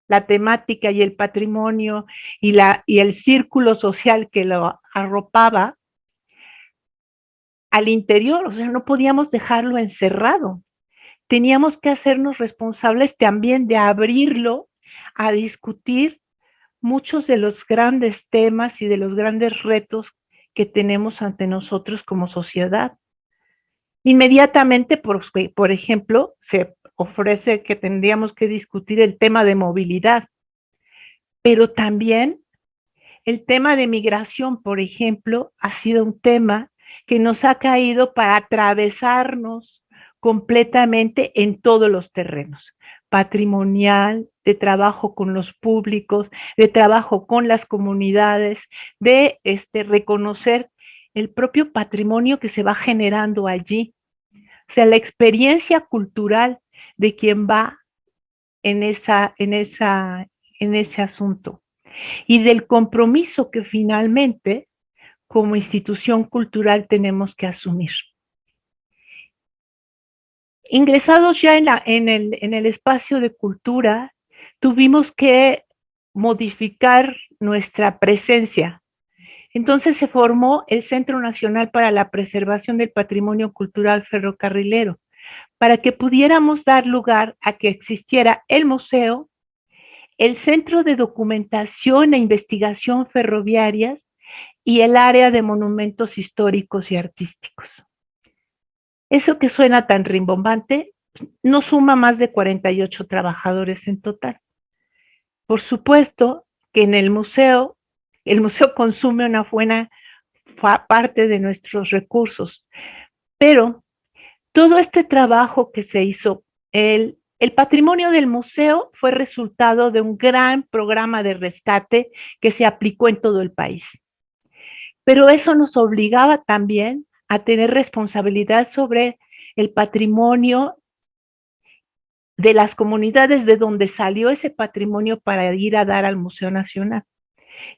la temática y el patrimonio y el círculo social que lo arropaba al interior, o sea, no podíamos dejarlo encerrado. Teníamos que hacernos responsables también de abrirlo a discutir muchos de los grandes temas y de los grandes retos que tenemos ante nosotros como sociedad. Inmediatamente, por ejemplo, se ofrece que tendríamos que discutir el tema de movilidad, pero también el tema de migración, por ejemplo, ha sido un tema que nos ha caído para atravesarnos completamente en todos los terrenos, patrimonial, de trabajo con los públicos, de trabajo con las comunidades, de reconocer el propio patrimonio que se va generando allí. O sea, la experiencia cultural de quien va en ese asunto y del compromiso que finalmente como institución cultural tenemos que asumir. Ingresados ya en el espacio de cultura, tuvimos que modificar nuestra presencia. Entonces se formó el Centro Nacional para la Preservación del Patrimonio Cultural Ferrocarrilero, para que pudiéramos dar lugar a que existiera el museo, el Centro de Documentación e Investigación Ferroviarias y el área de monumentos históricos y artísticos. Eso que suena tan rimbombante no suma más de 48 trabajadores en total. Por supuesto que en el museo consume una buena parte de nuestros recursos, pero todo este trabajo que se hizo, el patrimonio del museo fue resultado de un gran programa de rescate que se aplicó en todo el país. Pero eso nos obligaba también a tener responsabilidad sobre el patrimonio de las comunidades de donde salió ese patrimonio para ir a dar al Museo Nacional.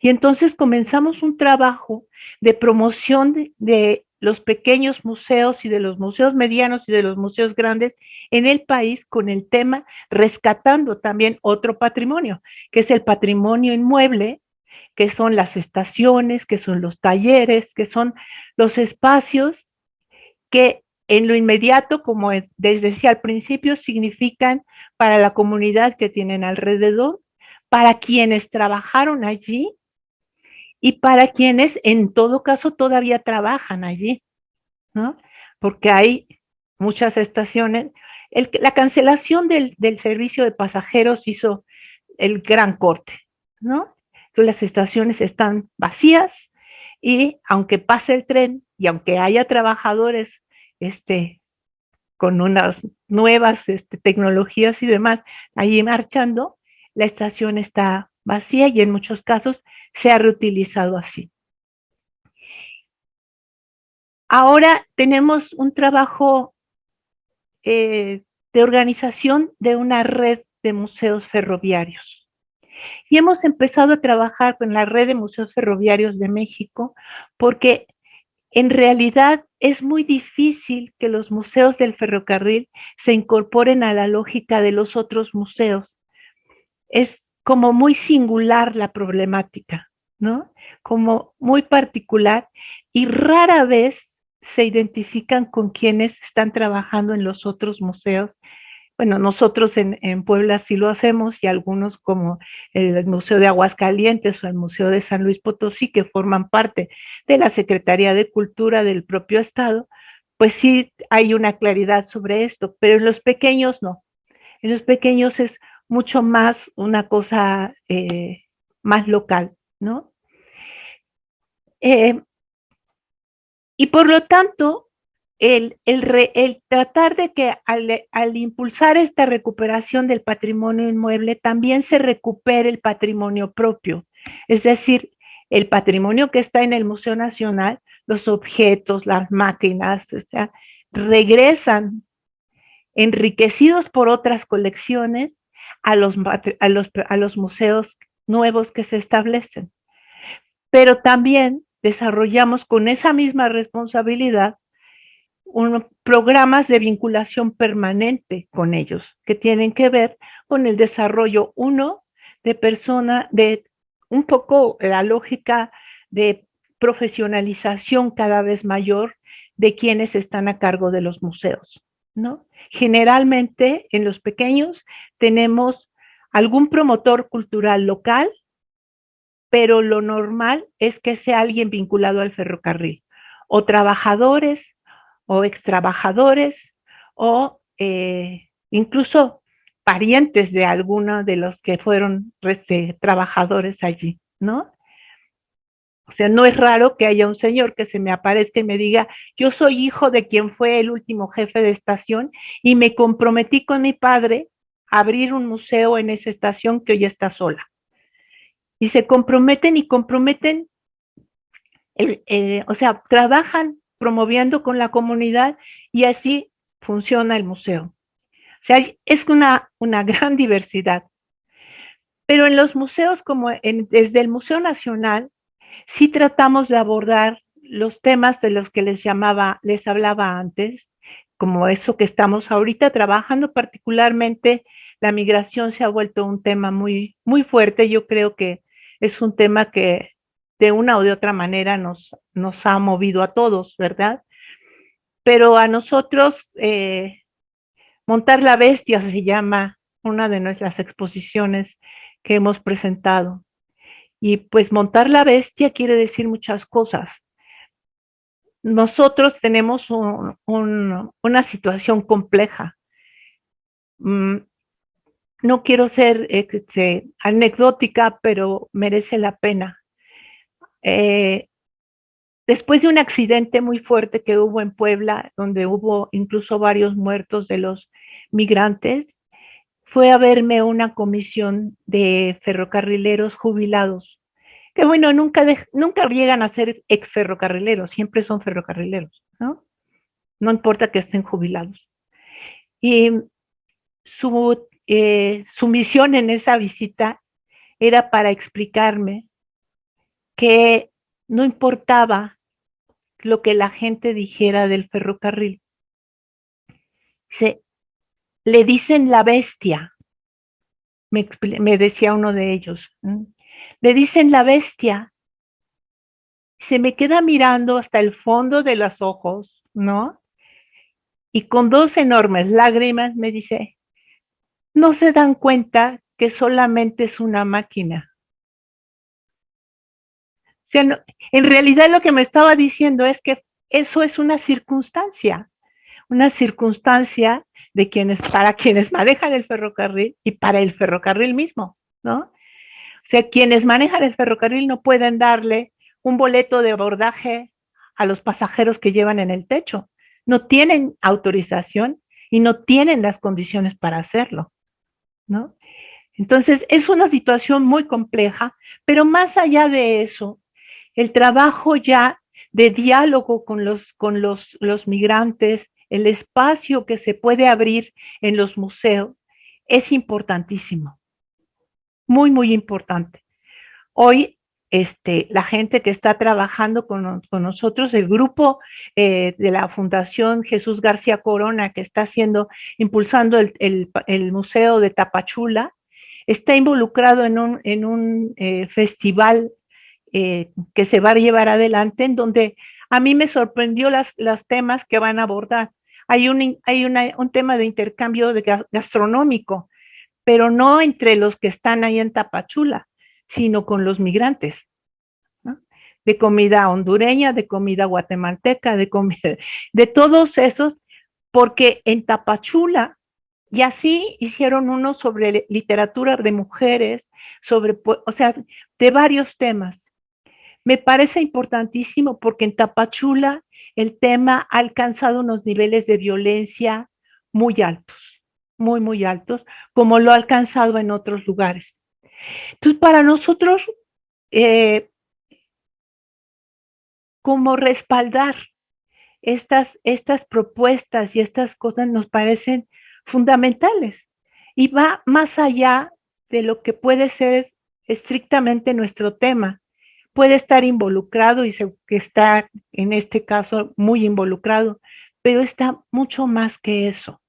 Y entonces comenzamos un trabajo de promoción de los pequeños museos y de los museos medianos y de los museos grandes en el país con el tema rescatando también otro patrimonio, que es el patrimonio inmueble, que son las estaciones, que son los talleres, que son los espacios que en lo inmediato, como les decía al principio, significan para la comunidad que tienen alrededor, para quienes trabajaron allí y para quienes en todo caso todavía trabajan allí, ¿no? Porque hay muchas estaciones. La cancelación del servicio de pasajeros hizo el gran corte, ¿no? Entonces las estaciones están vacías y aunque pase el tren y aunque haya trabajadores con unas nuevas tecnologías y demás allí marchando, la estación está vacía y en muchos casos se ha reutilizado así. Ahora tenemos un trabajo de organización de una red de museos ferroviarios. Y hemos empezado a trabajar con la red de museos ferroviarios de México porque en realidad es muy difícil que los museos del ferrocarril se incorporen a la lógica de los otros museos. Es como muy singular la problemática, ¿no? Como muy particular y rara vez se identifican con quienes están trabajando en los otros museos. Bueno, nosotros en Puebla sí lo hacemos y algunos como el Museo de Aguascalientes o el Museo de San Luis Potosí, que forman parte de la Secretaría de Cultura del propio Estado, pues sí hay una claridad sobre esto, pero en los pequeños no. En los pequeños es mucho más una cosa más local, ¿no? Y por lo tanto, el tratar de que al impulsar esta recuperación del patrimonio inmueble, también se recupere el patrimonio propio, es decir, el patrimonio que está en el Museo Nacional, los objetos, las máquinas, o sea, regresan enriquecidos por otras colecciones a los museos nuevos que se establecen. Pero también desarrollamos con esa misma responsabilidad programas de vinculación permanente con ellos, que tienen que ver con el desarrollo, de un poco la lógica de profesionalización cada vez mayor de quienes están a cargo de los museos, ¿no? Generalmente en los pequeños tenemos algún promotor cultural local, pero lo normal es que sea alguien vinculado al ferrocarril, o trabajadores, o extrabajadores, o incluso parientes de alguno de los que fueron trabajadores allí, ¿no? O sea, no es raro que haya un señor que se me aparezca y me diga, yo soy hijo de quien fue el último jefe de estación y me comprometí con mi padre a abrir un museo en esa estación que hoy está sola. Y se comprometen y comprometen, o sea, trabajan promoviendo con la comunidad y así funciona el museo. O sea, es una gran diversidad. Pero en los museos, desde el Museo Nacional, sí tratamos de abordar los temas de los que les hablaba antes, como eso que estamos ahorita trabajando, particularmente la migración se ha vuelto un tema muy, muy fuerte. Yo creo que es un tema que de una o de otra manera nos ha movido a todos, ¿verdad? Pero a nosotros, Montar la Bestia se llama una de nuestras exposiciones que hemos presentado. Y pues montar la bestia quiere decir muchas cosas. Nosotros tenemos una situación compleja. No quiero ser anecdótica, pero merece la pena. Después de un accidente muy fuerte que hubo en Puebla, donde hubo incluso varios muertos de los migrantes, fue a verme una comisión de ferrocarrileros jubilados, que bueno, nunca llegan a ser ex ferrocarrileros, siempre son ferrocarrileros, ¿no? No importa que estén jubilados. Y su misión en esa visita era para explicarme que no importaba lo que la gente dijera del ferrocarril. Le dicen la bestia, me decía uno de ellos. Le dicen la bestia. Se me queda mirando hasta el fondo de los ojos, ¿no? Y con dos enormes lágrimas me dice, no se dan cuenta que solamente es una máquina. O sea, no, en realidad lo que me estaba diciendo es que eso es una circunstancia para quienes manejan el ferrocarril y para el ferrocarril mismo, ¿no? O sea, quienes manejan el ferrocarril no pueden darle un boleto de abordaje a los pasajeros que llevan en el techo. No tienen autorización y no tienen las condiciones para hacerlo, ¿no? Entonces, es una situación muy compleja, pero más allá de eso, el trabajo ya de diálogo con los migrantes, el espacio que se puede abrir en los museos, es importantísimo, muy, muy importante. Hoy, la gente que está trabajando con nosotros, el grupo de la Fundación Jesús García Corona, que está impulsando el Museo de Tapachula, está involucrado en un festival que se va a llevar adelante, en donde a mí me sorprendió las temas que van a abordar. Hay un tema de intercambio gastronómico, pero no entre los que están ahí en Tapachula, sino con los migrantes, ¿no? De comida hondureña, de comida guatemalteca, de todos esos, porque en Tapachula, y así hicieron uno sobre literatura de mujeres, o sea, de varios temas. Me parece importantísimo porque en Tapachula el tema ha alcanzado unos niveles de violencia muy altos, muy, muy altos, como lo ha alcanzado en otros lugares. Entonces, para nosotros, como respaldar estas propuestas y estas cosas nos parecen fundamentales. y va más allá de lo que puede ser estrictamente nuestro tema. Puede estar involucrado y que está en este caso muy involucrado, pero está mucho más que eso.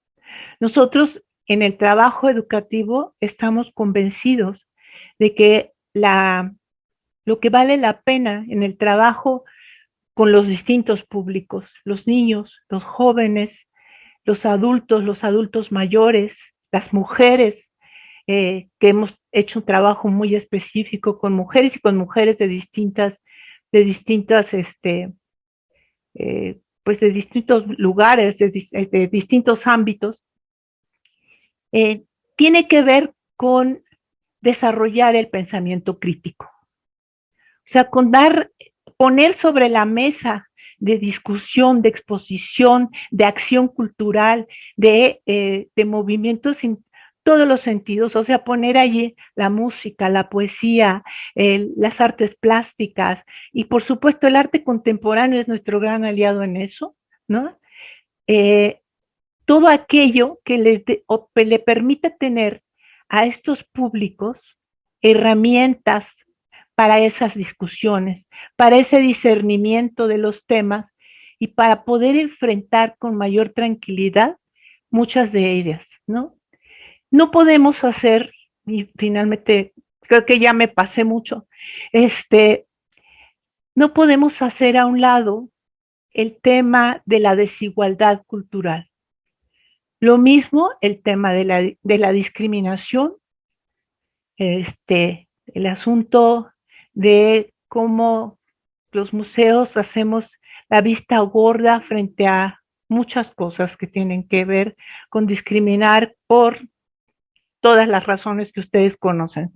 Nosotros en el trabajo educativo estamos convencidos de que lo que vale la pena en el trabajo con los distintos públicos, los niños, los jóvenes, los adultos mayores, las mujeres, que hemos hecho un trabajo muy específico con mujeres y con mujeres pues de distintos lugares, de distintos ámbitos, tiene que ver con desarrollar el pensamiento crítico. O sea, poner sobre la mesa de discusión, de exposición, de acción cultural, de movimientos en todos los sentidos, o sea, poner allí la música, la poesía, las artes plásticas y por supuesto el arte contemporáneo es nuestro gran aliado en eso, ¿no? Todo aquello que le permita tener a estos públicos herramientas para esas discusiones, para ese discernimiento de los temas y para poder enfrentar con mayor tranquilidad muchas de ellas, ¿no? No podemos hacer, y finalmente creo que ya me pasé mucho, no podemos hacer a un lado el tema de la desigualdad cultural. Lo mismo el tema de la discriminación, el asunto de cómo los museos hacemos la vista gorda frente a muchas cosas que tienen que ver con discriminar por todas las razones que ustedes conocen.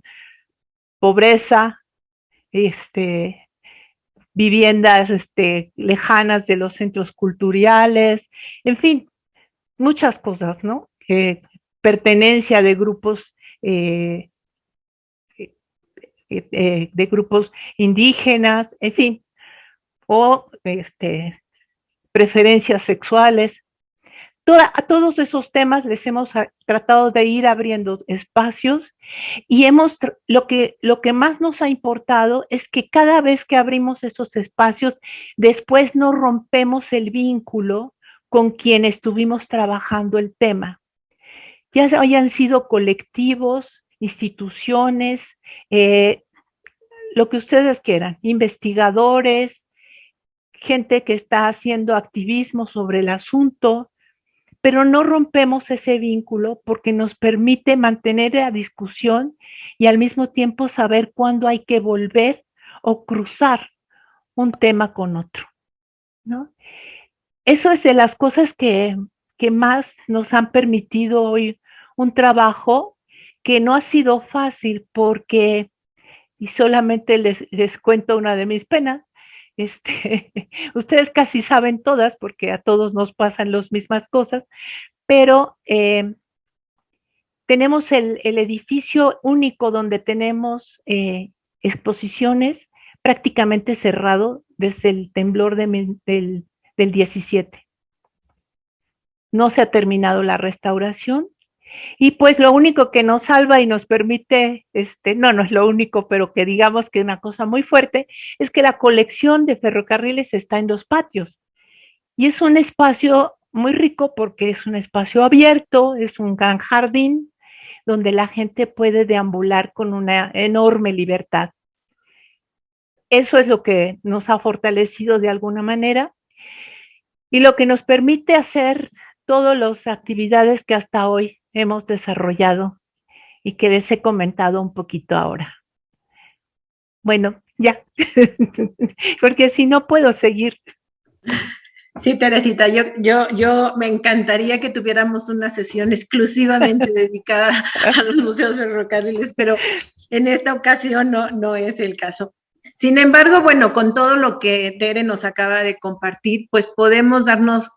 Pobreza, viviendas lejanas de los centros culturales, en fin, muchas cosas, ¿no? Pertenencia de grupos de grupos indígenas, en fin, o preferencias sexuales. A todos esos temas les hemos tratado de ir abriendo espacios y lo que más nos ha importado es que cada vez que abrimos esos espacios, después no rompemos el vínculo con quien estuvimos trabajando el tema. Ya hayan sido colectivos, instituciones, lo que ustedes quieran, investigadores, gente que está haciendo activismo sobre el asunto, pero no rompemos ese vínculo porque nos permite mantener la discusión y al mismo tiempo saber cuándo hay que volver o cruzar un tema con otro, ¿no? Eso es de las cosas que más nos han permitido hoy un trabajo que no ha sido fácil porque, y solamente les cuento una de mis penas, ustedes casi saben todas porque a todos nos pasan las mismas cosas, pero tenemos el edificio único donde tenemos exposiciones prácticamente cerrado desde el temblor del 17. No se ha terminado la restauración y pues lo único que nos salva y nos permite, no es lo único, pero que digamos que una cosa muy fuerte, es que la colección de ferrocarriles está en los patios. Y es un espacio muy rico porque es un espacio abierto, es un gran jardín donde la gente puede deambular con una enorme libertad. Eso es lo que nos ha fortalecido de alguna manera y lo que nos permite hacer todas las actividades que hasta hoy hemos desarrollado y que les he comentado un poquito ahora. Bueno, ya, porque si no puedo seguir. Sí, Teresita, yo me encantaría que tuviéramos una sesión exclusivamente dedicada a los museos ferrocarriles, pero en esta ocasión no es el caso. Sin embargo, bueno, con todo lo que Tere nos acaba de compartir, pues podemos darnos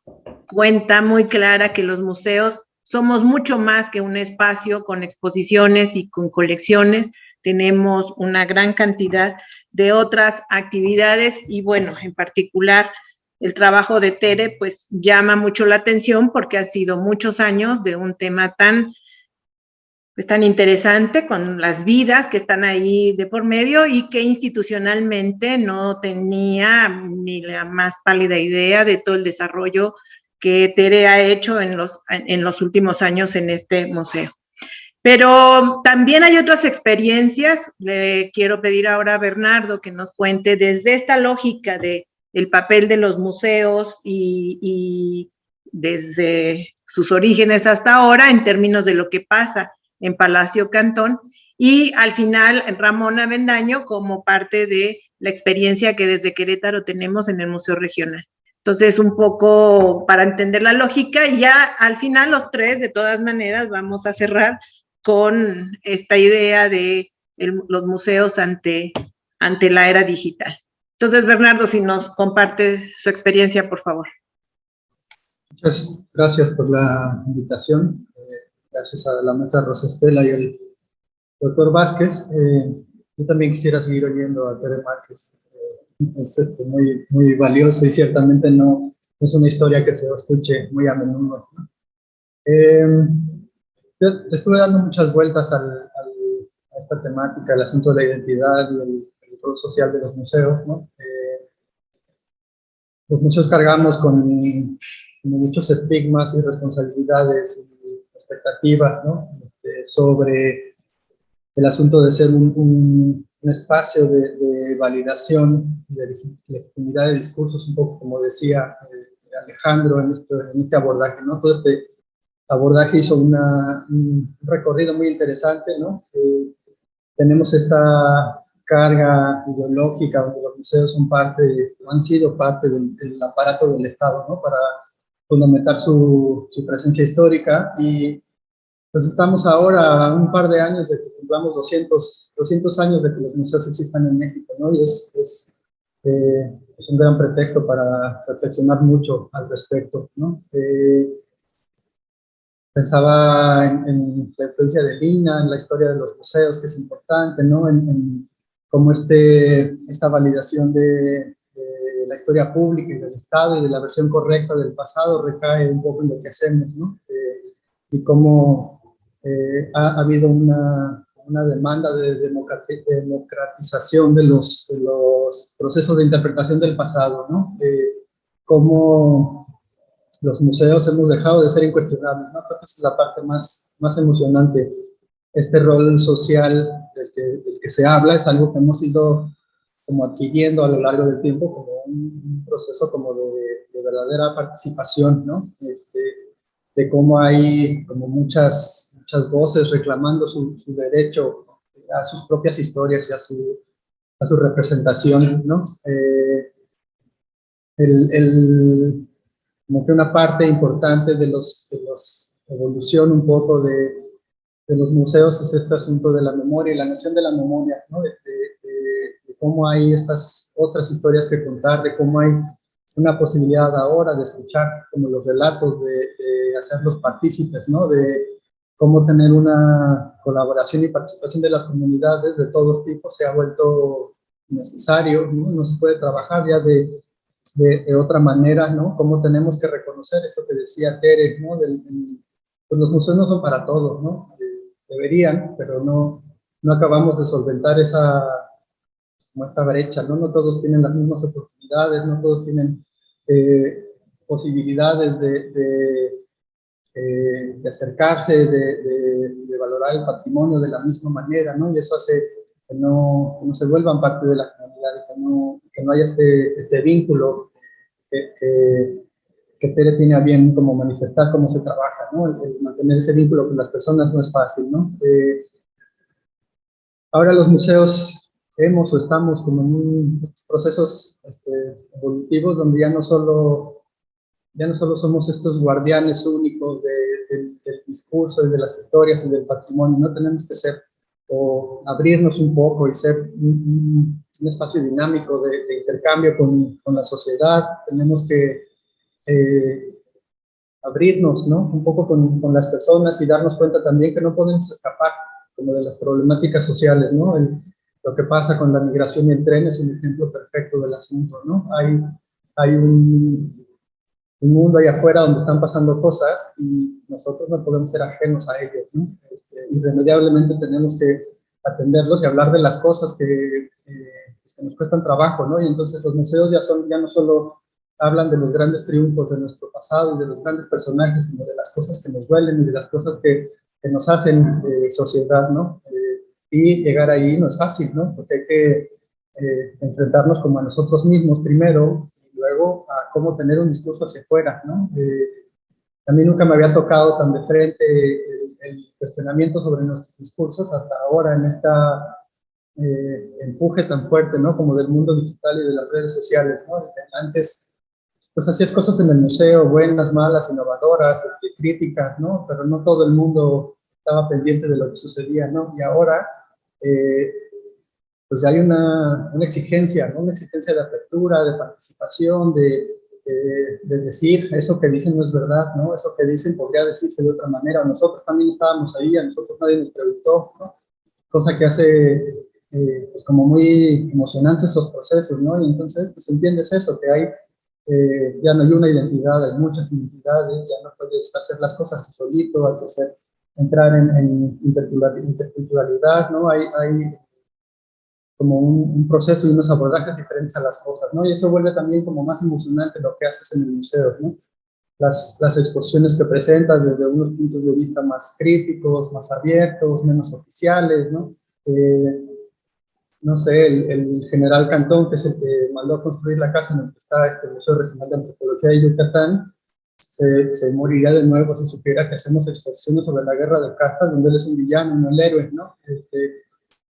cuenta muy clara que los museos somos mucho más que un espacio con exposiciones y con colecciones. Tenemos una gran cantidad de otras actividades y, bueno, en particular, el trabajo de Tere pues llama mucho la atención porque ha sido muchos años de un tema tan pues tan interesante, con las vidas que están ahí de por medio y que institucionalmente no tenía ni la más pálida idea de todo el desarrollo que Tere ha hecho en los últimos años en este museo. Pero también hay otras experiencias. Le quiero pedir ahora a Bernardo que nos cuente desde esta lógica de el papel de los museos y desde sus orígenes hasta ahora en términos de lo que pasa en Palacio Cantón, y al final Ramón Avendaño como parte de la experiencia que desde Querétaro tenemos en el Museo Regional. Entonces, un poco para entender la lógica, y ya al final los tres, de todas maneras, vamos a cerrar con esta idea de los museos ante la era digital. Entonces, Bernardo, si nos comparte su experiencia, por favor. Muchas gracias por la invitación. Gracias a la maestra Rosa Estela y al doctor Vázquez. Yo también quisiera seguir oyendo a Tere Márquez. Es muy, muy valioso y ciertamente no es una historia que se escuche muy a menudo, ¿no? Yo estuve dando muchas vueltas a esta temática, el asunto de la identidad y el rol social de los museos, ¿no? Los museos cargamos con muchos estigmas y responsabilidades y expectativas, ¿no? Sobre el asunto de ser un espacio de validación y de legitimidad de discursos, un poco como decía Alejandro en este abordaje, ¿no? Todo este abordaje hizo un recorrido muy interesante, ¿no? Tenemos esta carga ideológica donde los museos son han sido parte del aparato del Estado, ¿no? Para fundamentar su presencia histórica, y pues estamos ahora a un par de años de que cumplamos 200 años de que los museos existan en México, ¿no? Y es un gran pretexto para reflexionar mucho al respecto, ¿no? Pensaba en la influencia de Lina, en la historia de los museos, que es importante, ¿no? En cómo esta validación de la historia pública y del Estado y de la versión correcta del pasado recae un poco en lo que hacemos, ¿no? Y cómo ha habido una demanda de democratización de los procesos de interpretación del pasado, ¿no? Cómo los museos hemos dejado de ser incuestionables, ¿no? Creo que esa es la parte más emocionante. Este rol social del que se habla es algo que hemos ido como adquiriendo a lo largo del tiempo como un proceso como de verdadera participación, ¿no? De cómo hay como muchas voces reclamando su derecho a sus propias historias y a su representación, ¿no? Como que una parte importante de los evolución un poco de los museos es este asunto de la memoria y la noción de la memoria, ¿no? De cómo hay estas otras historias que contar, de cómo hay una posibilidad ahora de escuchar como los relatos, de hacerlos partícipes, ¿no? De cómo tener una colaboración y participación de las comunidades de todos tipos se ha vuelto necesario, ¿no? No se puede trabajar ya de otra manera, ¿no? Cómo tenemos que reconocer esto que decía Tere, ¿no? Pues los museos no son para todos, ¿no? Deberían, pero no acabamos de solventar esta brecha, ¿no? No todos tienen las mismas oportunidades, no todos tienen posibilidades de acercarse, de valorar el patrimonio de la misma manera, ¿no? Y eso hace que no se vuelvan parte de la comunidad, que no haya este vínculo que Tere tiene a bien como manifestar cómo se trabaja, ¿no? El mantener ese vínculo con las personas no es fácil, ¿no? Ahora los museos estamos como en procesos evolutivos donde ya no solo somos estos guardianes únicos del discurso y de las historias y del patrimonio, no tenemos que ser o abrirnos un poco y ser un espacio dinámico de intercambio con la sociedad. Tenemos que abrirnos, ¿no? Un poco con las personas y darnos cuenta también que no podemos escapar como de las problemáticas sociales, ¿no? Lo que pasa con la migración y el tren es un ejemplo perfecto del asunto, ¿no? Hay un mundo allá afuera donde están pasando cosas y nosotros no podemos ser ajenos a ellos, ¿no? irremediablemente tenemos que atenderlos y hablar de las cosas que nos cuestan trabajo, ¿no? Y entonces los museos ya no solo hablan de los grandes triunfos de nuestro pasado y de los grandes personajes, sino de las cosas que nos duelen y de las cosas que nos hacen sociedad, ¿no? Y llegar ahí no es fácil, ¿no? Porque hay que enfrentarnos como a nosotros mismos primero y luego a cómo tener un discurso hacia afuera, ¿no? A mí nunca me había tocado tan de frente el cuestionamiento sobre nuestros discursos hasta ahora en esta empuje tan fuerte, ¿no? Como del mundo digital y de las redes sociales, ¿no? Antes, pues hacías cosas en el museo, buenas, malas, innovadoras, críticas, ¿no? Pero no todo el mundo estaba pendiente de lo que sucedía, ¿no? Y ahora, pues hay una exigencia, ¿no? Una exigencia de apertura, de participación, de decir eso que dicen no es verdad, ¿no? Eso que dicen podría decirse de otra manera. Nosotros también estábamos ahí, a nosotros nadie nos preguntó, ¿no? Cosa que hace pues como muy emocionantes los procesos, ¿no? Y entonces, pues entiendes eso, que hay, ya no hay una identidad, hay muchas identidades, ya no puedes hacer las cosas tú solito, hay que entrar en interculturalidad, ¿no? Hay como un proceso y unos abordajes diferentes a las cosas, ¿no? Y eso vuelve también como más emocionante lo que haces en el museo, ¿no? Las exposiciones que presentas desde unos puntos de vista más críticos, más abiertos, menos oficiales, ¿no? No sé, el general Cantón, que es el que mandó a construir la casa en la que está este Museo Regional de Antropología de Yucatán, se moriría de nuevo si supiera que hacemos exposiciones sobre la guerra de castas, donde él es un villano, no el héroe, ¿no?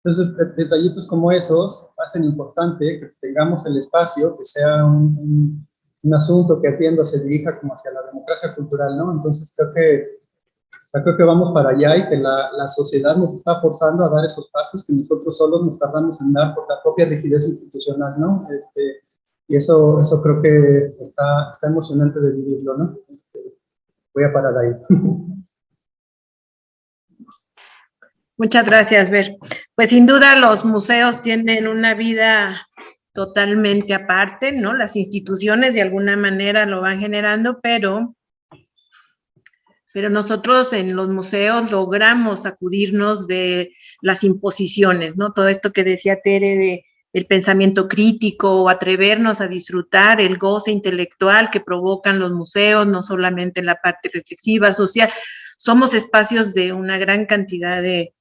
Entonces, detallitos como esos hacen importante que tengamos el espacio, que sea un asunto que atienda, se dirija como hacia la democracia cultural, ¿no? Entonces, creo que vamos para allá y que la sociedad nos está forzando a dar esos pasos que nosotros solos nos tardamos en dar por la propia rigidez institucional, ¿no? Y eso creo que está emocionante de vivirlo, ¿no? Voy a parar ahí. Muchas gracias, Ver. Pues sin duda los museos tienen una vida totalmente aparte, ¿no? Las instituciones de alguna manera lo van generando, pero nosotros en los museos logramos sacudirnos de las imposiciones, ¿no? Todo esto que decía Tere de el pensamiento crítico o atrevernos a disfrutar el goce intelectual que provocan los museos, no solamente la parte reflexiva, social. Somos espacios de una gran cantidad de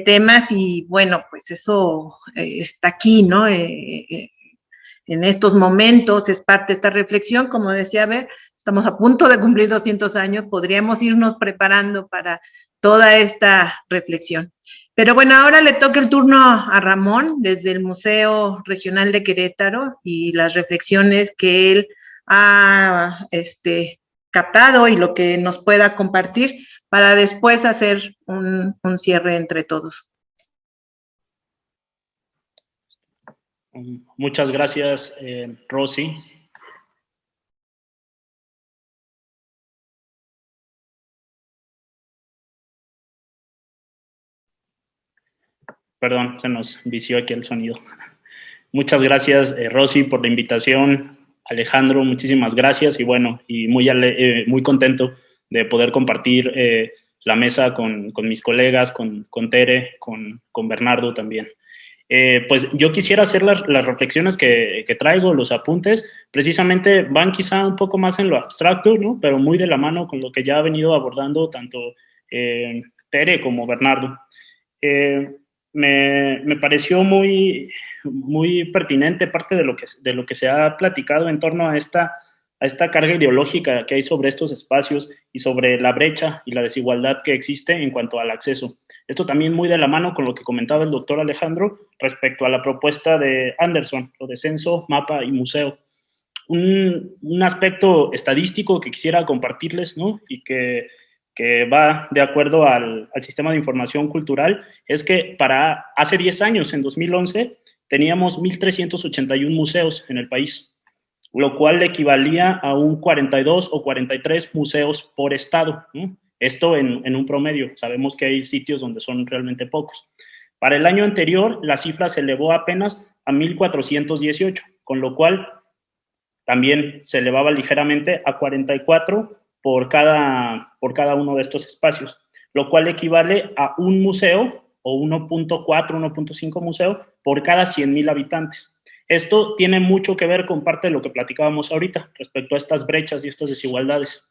temas y bueno, pues eso está aquí, ¿no? En estos momentos es parte de esta reflexión, como decía Ver, estamos a punto de cumplir 200 años, podríamos irnos preparando para toda esta reflexión. Pero bueno, ahora le toca el turno a Ramón desde el Museo Regional de Querétaro y las reflexiones que él ha captado y lo que nos pueda compartir para después hacer un cierre entre todos. Muchas gracias, Rosy. Perdón, se nos vició aquí el sonido. Muchas gracias, Rosy, por la invitación. Alejandro, muchísimas gracias. Y bueno, y muy contento de poder compartir la mesa con mis colegas, con Tere, con Bernardo también. Pues yo quisiera hacer las reflexiones que traigo, los apuntes, precisamente van quizá un poco más en lo abstracto, ¿no? Pero muy de la mano con lo que ya ha venido abordando tanto Tere como Bernardo. Me pareció muy pertinente parte de lo que se ha platicado en torno a esta carga ideológica que hay sobre estos espacios y sobre la brecha y la desigualdad que existe en cuanto al acceso. Esto también muy de la mano con lo que comentaba el doctor Alejandro respecto a la propuesta de Anderson, lo de censo, mapa y museo. Un aspecto estadístico que quisiera compartirles, ¿no? Y que va de acuerdo al sistema de información cultural, es que para hace 10 años, en 2011, teníamos 1,381 museos en el país, lo cual equivalía a un 42 o 43 museos por estado, ¿no? Esto en un promedio. Sabemos que hay sitios donde son realmente pocos. Para el año anterior, la cifra se elevó apenas a 1,418, con lo cual también se elevaba ligeramente a 44 por cada uno de estos espacios, lo cual equivale a un museo o 1.4, 1.5 museo por cada 100,000 habitantes. Esto tiene mucho que ver con parte de lo que platicábamos ahorita respecto a estas brechas y estas desigualdades.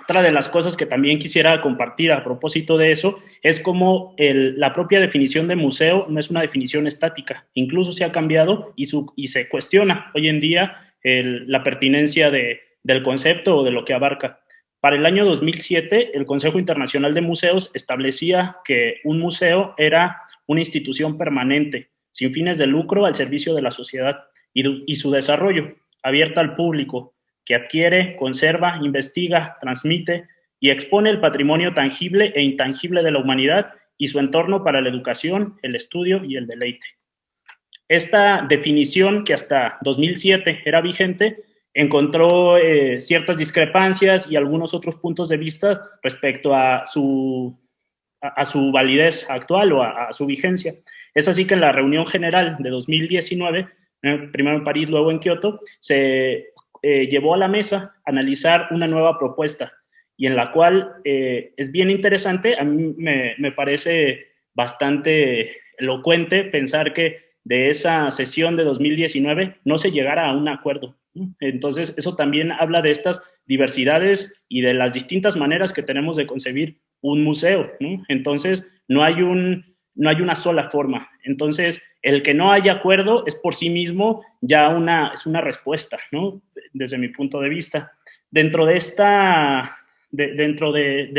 Otra de las cosas que también quisiera compartir a propósito de eso es cómo la propia definición de museo no es una definición estática, incluso se ha cambiado y se cuestiona hoy en día la pertinencia del concepto o de lo que abarca. Para el año 2007, el Consejo Internacional de Museos establecía que un museo era una institución permanente, sin fines de lucro, al servicio de la sociedad y su desarrollo, abierta al público, que adquiere, conserva, investiga, transmite y expone el patrimonio tangible e intangible de la humanidad y su entorno para la educación, el estudio y el deleite. Esta definición, que hasta 2007 era vigente, encontró ciertas discrepancias y algunos otros puntos de vista respecto a su validez actual o a su vigencia. Es así que en la reunión general de 2019, primero en París, luego en Kioto, se llevó a la mesa a analizar una nueva propuesta y en la cual es bien interesante, a mí me parece bastante elocuente pensar que de esa sesión de 2019 no se llegara a un acuerdo. Entonces, eso también habla de estas diversidades y de las distintas maneras que tenemos de concebir un museo, ¿no? Entonces, no hay una sola forma. Entonces, el que no haya acuerdo es por sí mismo ya es una respuesta, ¿no? Desde mi punto de vista. Dentro de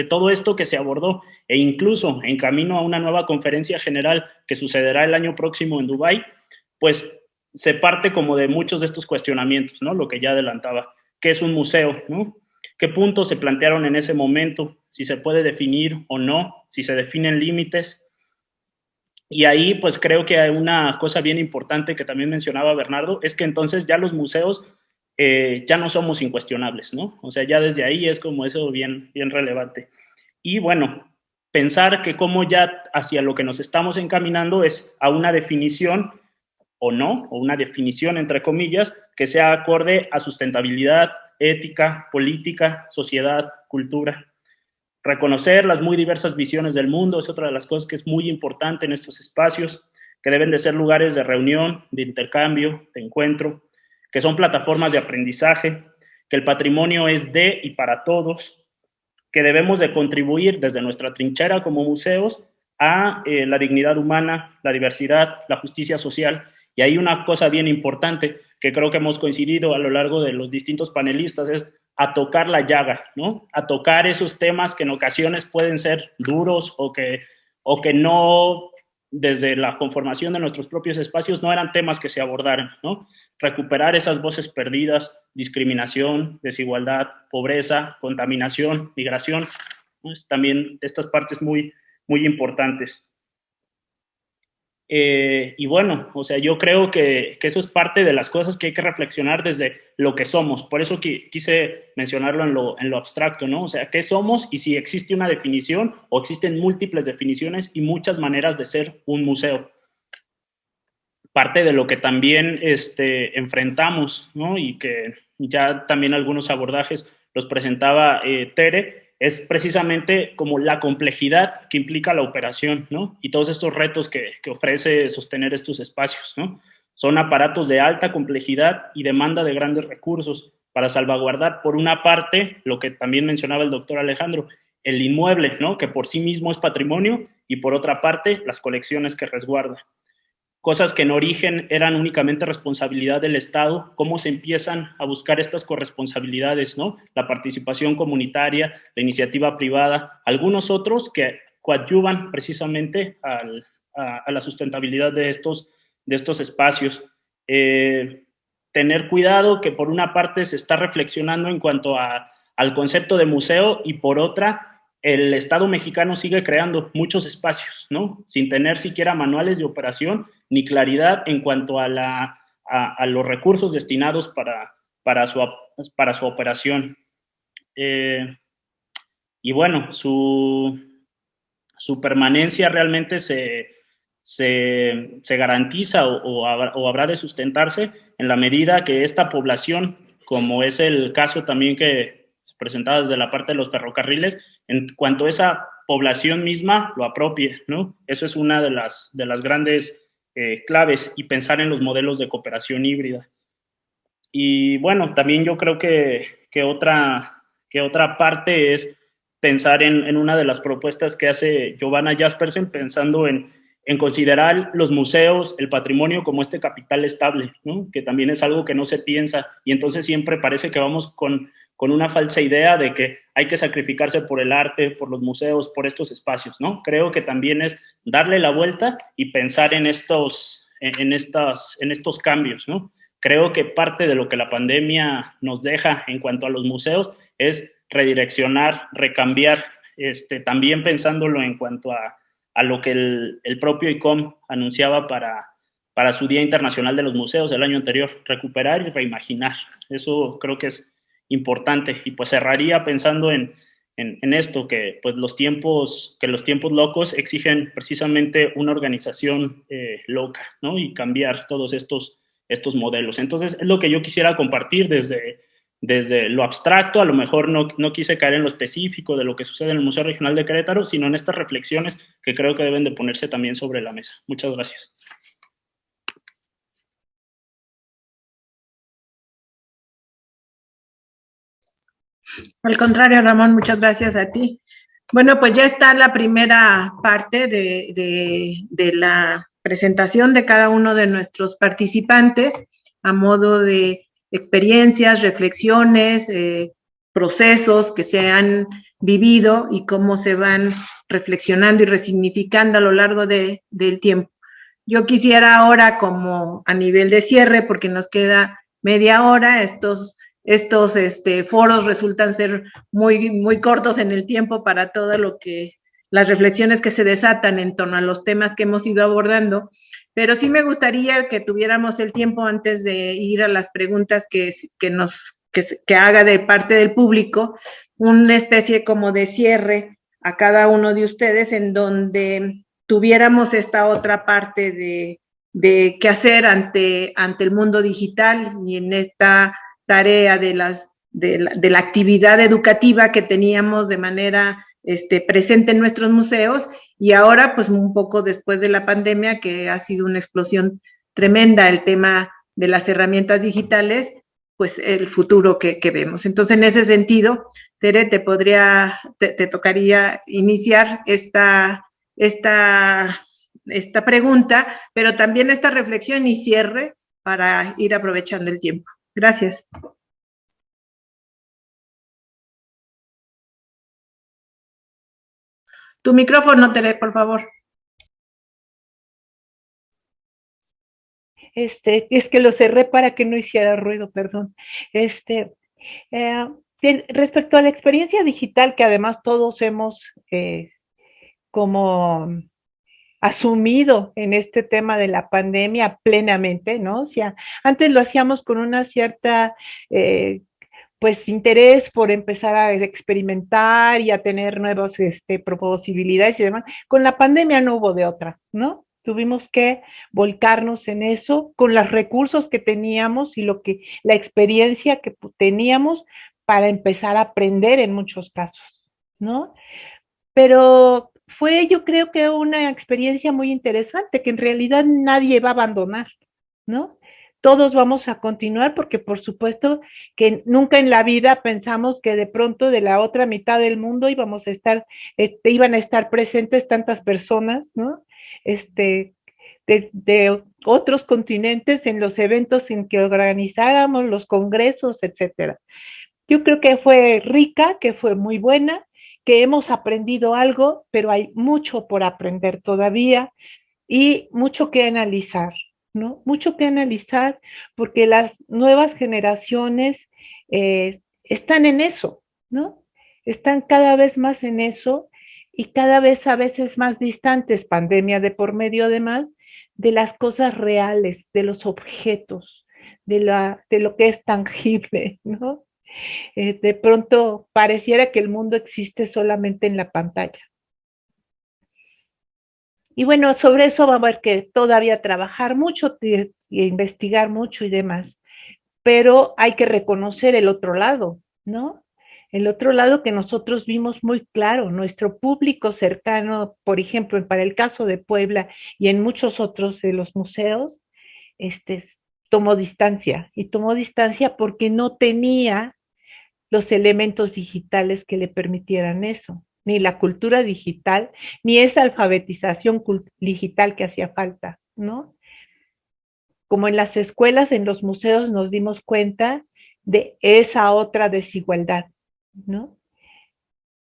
todo esto que se abordó e incluso en camino a una nueva conferencia general que sucederá el año próximo en Dubái, pues se parte como de muchos de estos cuestionamientos, ¿no? Lo que ya adelantaba. ¿Qué es un museo, no? ¿Qué puntos se plantearon en ese momento? Si se puede definir o no, si se definen límites. Y ahí pues creo que hay una cosa bien importante que también mencionaba Bernardo, es que entonces ya los museos ya no somos incuestionables, ¿no? O sea, ya desde ahí es como eso bien relevante. Y bueno, pensar que como ya hacia lo que nos estamos encaminando es a una definición o no, o una definición entre comillas, que sea acorde a sustentabilidad, ética, política, sociedad, cultura. Reconocer las muy diversas visiones del mundo es otra de las cosas que es muy importante en estos espacios, que deben de ser lugares de reunión, de intercambio, de encuentro, que son plataformas de aprendizaje, que el patrimonio es de y para todos, que debemos de contribuir desde nuestra trinchera como museos a la dignidad humana, la diversidad, la justicia social. Y hay una cosa bien importante que creo que hemos coincidido a lo largo de los distintos panelistas, es a tocar la llaga, ¿no? A tocar esos temas que en ocasiones pueden ser duros o que no, desde la conformación de nuestros propios espacios, no eran temas que se abordaran, ¿no? Recuperar esas voces perdidas, discriminación, desigualdad, pobreza, contaminación, migración, ¿no? También estas partes muy importantes. Y bueno, o sea, yo creo que eso es parte de las cosas que hay que reflexionar desde lo que somos. Por eso quise mencionarlo en lo abstracto, ¿no? O sea, ¿qué somos? Y si existe una definición o existen múltiples definiciones y muchas maneras de ser un museo. Parte de lo que también enfrentamos, ¿no? Y que ya también algunos abordajes los presentaba Tere, es precisamente como la complejidad que implica la operación, ¿no? Y todos estos retos que ofrece sostener estos espacios, ¿no? Son aparatos de alta complejidad y demanda de grandes recursos para salvaguardar, por una parte, lo que también mencionaba el doctor Alejandro, el inmueble, ¿no? Que por sí mismo es patrimonio, y por otra parte, las colecciones que resguarda. Cosas que en origen eran únicamente responsabilidad del Estado, cómo se empiezan a buscar estas corresponsabilidades, ¿no? La participación comunitaria, la iniciativa privada, algunos otros que coadyuvan precisamente a la sustentabilidad de estos espacios. Tener cuidado que por una parte se está reflexionando en cuanto al concepto de museo y por otra el Estado mexicano sigue creando muchos espacios, ¿no? Sin tener siquiera manuales de operación ni claridad en cuanto a los recursos destinados para su operación. Y bueno, su permanencia realmente se garantiza o habrá de sustentarse en la medida que esta población, como es el caso también que presentada desde la parte de los ferrocarriles, en cuanto esa población misma lo apropie, ¿no? Eso es una de las grandes claves, y pensar en los modelos de cooperación híbrida. Y bueno, también yo creo que otra parte es pensar en una de las propuestas que hace Giovanna Jaspersen, pensando en considerar los museos, el patrimonio, como este capital estable, ¿no? Que también es algo que no se piensa, y entonces siempre parece que vamos con una falsa idea de que hay que sacrificarse por el arte, por los museos, por estos espacios, ¿no? Creo que también es darle la vuelta y pensar en estos cambios, ¿no? Creo que parte de lo que la pandemia nos deja en cuanto a los museos es redireccionar, recambiar, también pensándolo en cuanto a lo que el propio ICOM anunciaba para su Día Internacional de los Museos el año anterior, recuperar y reimaginar. Eso creo que es importante, y pues cerraría pensando en esto, que pues los tiempos locos exigen precisamente una organización loca, ¿no? Y cambiar todos estos modelos. Entonces, es lo que yo quisiera compartir desde lo abstracto. A lo mejor no quise caer en lo específico de lo que sucede en el Museo Regional de Querétaro, sino en estas reflexiones que creo que deben de ponerse también sobre la mesa. Muchas gracias. Al contrario, Ramón, muchas gracias a ti. Bueno, pues ya está la primera parte de la presentación de cada uno de nuestros participantes a modo de experiencias, reflexiones, procesos que se han vivido y cómo se van reflexionando y resignificando a lo largo del tiempo. Yo quisiera ahora, como a nivel de cierre, porque nos queda media hora, estos foros resultan ser muy cortos en el tiempo para todo las reflexiones que se desatan en torno a los temas que hemos ido abordando, pero sí me gustaría que tuviéramos el tiempo antes de ir a las preguntas que haga de parte del público, una especie como de cierre a cada uno de ustedes, en donde tuviéramos esta otra parte de qué hacer ante el mundo digital, y en esta tarea de la actividad educativa que teníamos de manera presente en nuestros museos, y ahora pues un poco después de la pandemia, que ha sido una explosión tremenda el tema de las herramientas digitales, pues el futuro que vemos. Entonces, en ese sentido, Tere, te tocaría iniciar esta pregunta, pero también esta reflexión y cierre para ir aprovechando el tiempo. Gracias. Tu micrófono, Tere, por favor. Es que lo cerré para que no hiciera ruido, perdón. Respecto a la experiencia digital, que además todos hemos como asumido en este tema de la pandemia plenamente, ¿no? O sea, antes lo hacíamos con una cierta pues interés por empezar a experimentar y a tener nuevas posibilidades y demás. Con la pandemia no hubo de otra, ¿no? Tuvimos que volcarnos en eso con los recursos que teníamos y la experiencia que teníamos para empezar a aprender en muchos casos, ¿no? Pero fue, yo creo que una experiencia muy interesante, que en realidad nadie va a abandonar, ¿no? Todos vamos a continuar, porque por supuesto que nunca en la vida pensamos que de pronto de la otra mitad del mundo iban a estar presentes tantas personas, ¿no? De otros continentes en los eventos en que organizáramos, los congresos, etcétera. Yo creo que fue rica, que fue muy buena, que hemos aprendido algo, pero hay mucho por aprender todavía y mucho que analizar, ¿no? Mucho que analizar, porque las nuevas generaciones están en eso, ¿no? Están cada vez más en eso, y cada vez a veces más distantes, pandemia de por medio además, de las cosas reales, de los objetos, de lo que es tangible, ¿no? De pronto pareciera que el mundo existe solamente en la pantalla. Y bueno, sobre eso va a haber que todavía trabajar mucho y investigar mucho y demás, pero hay que reconocer el otro lado, ¿no? El otro lado que nosotros vimos muy claro, nuestro público cercano, por ejemplo, para el caso de Puebla y en muchos otros de los museos, este, tomó distancia porque no tenía los elementos digitales que le permitieran eso, ni la cultura digital, ni esa alfabetización digital que hacía falta, ¿no? Como en las escuelas, en los museos nos dimos cuenta de esa otra desigualdad, ¿no?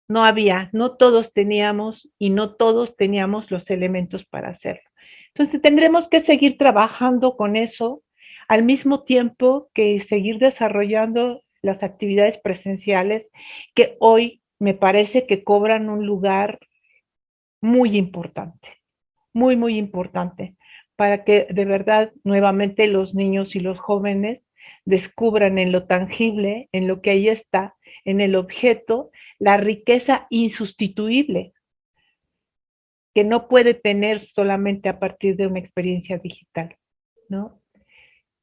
No todos teníamos y no todos teníamos los elementos para hacerlo. Entonces tendremos que seguir trabajando con eso al mismo tiempo que seguir desarrollando las actividades presenciales que hoy me parece que cobran un lugar muy importante, muy, muy importante, para que de verdad nuevamente los niños y los jóvenes descubran en lo tangible, en lo que ahí está, en el objeto, la riqueza insustituible que no puede tener solamente a partir de una experiencia digital, ¿no?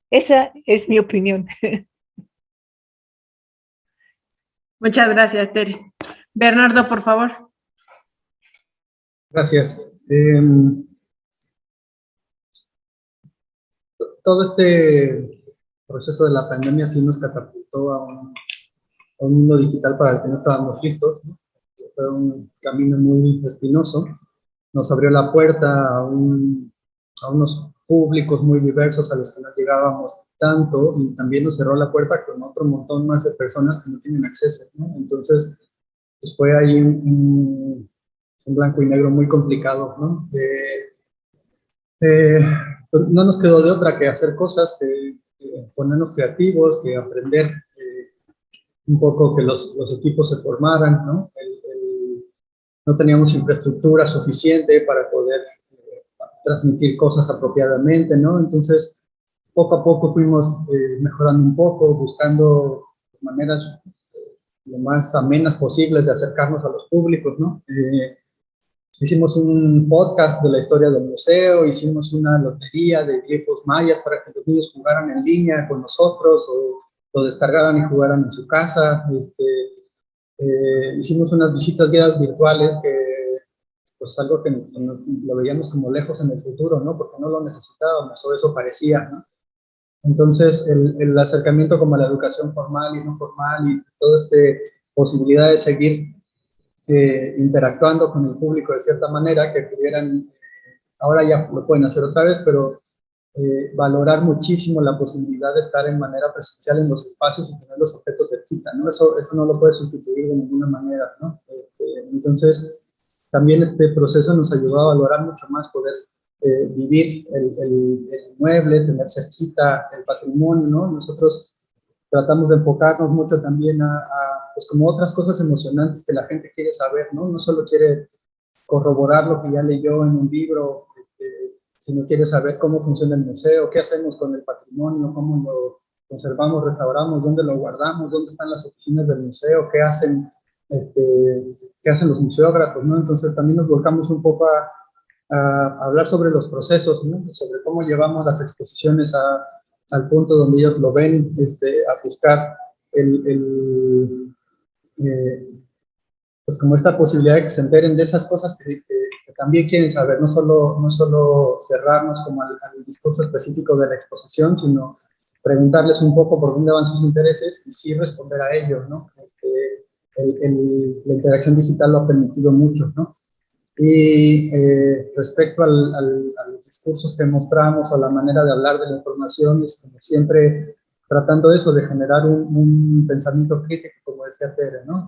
Esa es mi opinión. Muchas gracias, Tere. Bernardo, por favor. Gracias. Todo este proceso de la pandemia sí nos catapultó a un mundo digital para el que no estábamos listos, ¿no? Fue un camino muy espinoso. Nos abrió la puerta a unos públicos muy diversos a los que no llegábamos tanto, y también nos cerró la puerta con otro montón más de personas que no tienen acceso, ¿no? Entonces, pues fue ahí un blanco y negro muy complicado, ¿no? Pues no nos quedó de otra que hacer cosas, que ponernos creativos, que aprender un poco, que los equipos se formaran, ¿no? No teníamos infraestructura suficiente para poder transmitir cosas apropiadamente, ¿no? Entonces, poco a poco fuimos mejorando un poco, buscando maneras lo más amenas posibles de acercarnos a los públicos, ¿no? Hicimos un podcast de la historia del museo, hicimos una lotería de glifos mayas para que los niños jugaran en línea con nosotros o lo descargaran y jugaran en su casa. Hicimos unas visitas guiadas virtuales que, pues, algo que lo veíamos como lejos en el futuro, ¿no? Porque no lo necesitábamos, o eso parecía, ¿no? Entonces, el acercamiento como a la educación formal y no formal y toda esta posibilidad de seguir interactuando con el público de cierta manera, que pudieran, ahora ya lo pueden hacer otra vez, pero valorar muchísimo la posibilidad de estar en manera presencial en los espacios y tener los objetos cerquita, ¿no? Eso no lo puede sustituir de ninguna manera, ¿no? Entonces, también este proceso nos ayudó a valorar mucho más poder vivir el inmueble, tener cerquita el patrimonio, ¿no? Nosotros tratamos de enfocarnos mucho también pues, como otras cosas emocionantes que la gente quiere saber, ¿no? No solo quiere corroborar lo que ya leyó en un libro, sino quiere saber cómo funciona el museo, qué hacemos con el patrimonio, cómo lo conservamos, restauramos, dónde lo guardamos, dónde están las oficinas del museo, qué hacen los museógrafos, ¿no? Entonces también nos volcamos un poco a hablar sobre los procesos, ¿no? Sobre cómo llevamos las exposiciones al punto donde ellos lo ven, a buscar pues como esta posibilidad de que se enteren de esas cosas que también quieren saber, no solo cerrarnos como al discurso específico de la exposición, sino preguntarles un poco por dónde van sus intereses y sí responder a ellos, ¿no? La interacción digital lo ha permitido mucho, ¿no? Y respecto a los discursos que mostramos o la manera de hablar de la información, es como siempre tratando eso, de generar un pensamiento crítico, como decía Tere, ¿no?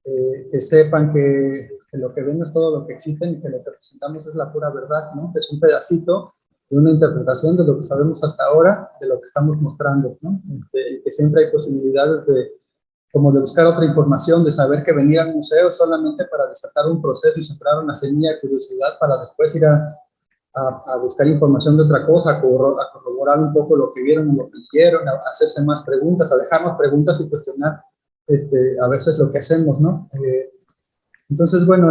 Que sepan que lo que ven no es todo lo que existen y que lo que presentamos es la pura verdad, ¿no? Que es un pedacito de una interpretación de lo que sabemos hasta ahora, de lo que estamos mostrando, ¿no? Que siempre hay posibilidades de buscar otra información, de saber que venir al museo es solamente para desatar un proceso y sembrar una semilla de curiosidad para después ir a buscar información de otra cosa, a corroborar un poco lo que vieron o lo que leyeron, a hacerse más preguntas, a dejarnos preguntas y cuestionar a veces lo que hacemos, ¿no? Entonces, bueno,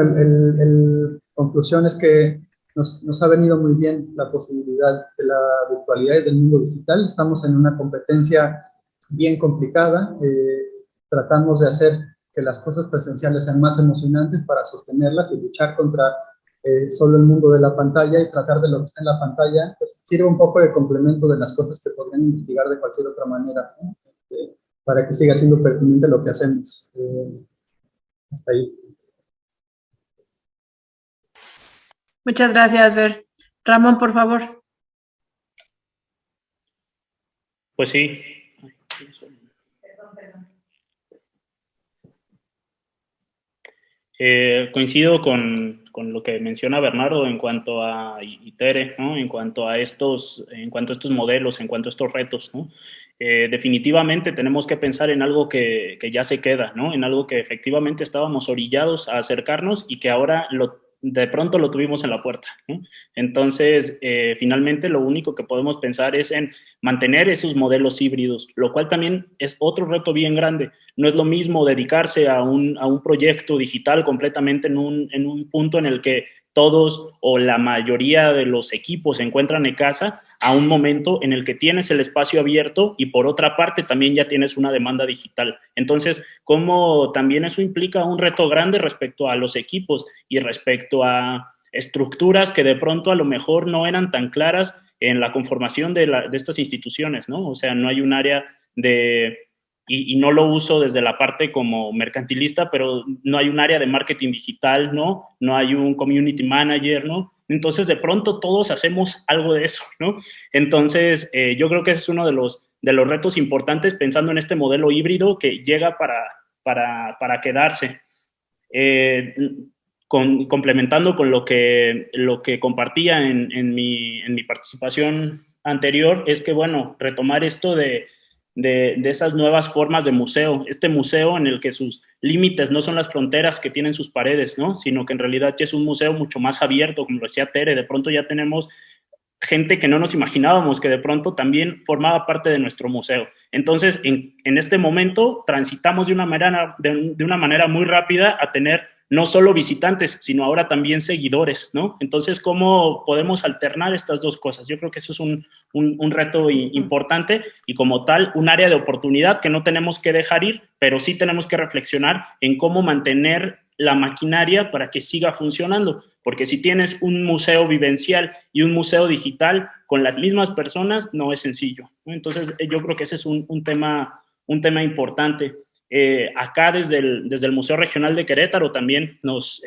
conclusión es que nos ha venido muy bien la posibilidad de la virtualidad y del mundo digital. Estamos en una competencia bien complicada. tratamos de hacer que las cosas presenciales sean más emocionantes para sostenerlas y luchar contra solo el mundo de la pantalla y tratar de lo que está en la pantalla, pues sirve un poco de complemento de las cosas que podrían investigar de cualquier otra manera, ¿no? Para que siga siendo pertinente lo que hacemos. Hasta ahí. Muchas gracias, Ver. Ramón, por favor. Pues sí. Coincido con lo que menciona Bernardo en cuanto a y Tere, ¿no? En cuanto a estos modelos, en cuanto a estos retos, ¿no? Definitivamente tenemos que pensar en algo que ya se queda, ¿no? En algo que efectivamente estábamos orillados a acercarnos y que ahora de pronto lo tuvimos en la puerta, ¿no? Entonces, finalmente lo único que podemos pensar es en mantener esos modelos híbridos, lo cual también es otro reto bien grande. No es lo mismo dedicarse a un proyecto digital completamente en un punto en el que todos o la mayoría de los equipos se encuentran en casa, a un momento en el que tienes el espacio abierto y por otra parte también ya tienes una demanda digital. Entonces, ¿cómo también eso implica un reto grande respecto a los equipos y respecto a estructuras que de pronto a lo mejor no eran tan claras en la conformación de estas instituciones, ¿no? O sea, no hay un área de... Y no lo uso desde la parte como mercantilista, pero no hay un área de marketing digital, ¿no? No hay un community manager, ¿no? Entonces, de pronto todos hacemos algo de eso, ¿no? Entonces, yo creo que ese es uno de los retos importantes pensando en este modelo híbrido que llega para quedarse. Complementando con lo que compartía en mi participación anterior, es que, bueno, retomar esto de esas nuevas formas de museo, este museo en el que sus límites no son las fronteras que tienen sus paredes, ¿no? Sino que en realidad ya es un museo mucho más abierto, como lo decía Tere, de pronto ya tenemos gente que no nos imaginábamos que de pronto también formaba parte de nuestro museo. Entonces, en este momento transitamos de una manera muy rápida a tener no solo visitantes, sino ahora también seguidores, ¿no? Entonces, ¿cómo podemos alternar estas dos cosas? Yo creo que eso es un reto importante y como tal, un área de oportunidad que no tenemos que dejar ir, pero sí tenemos que reflexionar en cómo mantener la maquinaria para que siga funcionando, porque si tienes un museo vivencial y un museo digital con las mismas personas, no es sencillo, ¿no? Entonces, yo creo que ese es un tema importante. Acá desde el Museo Regional de Querétaro también nos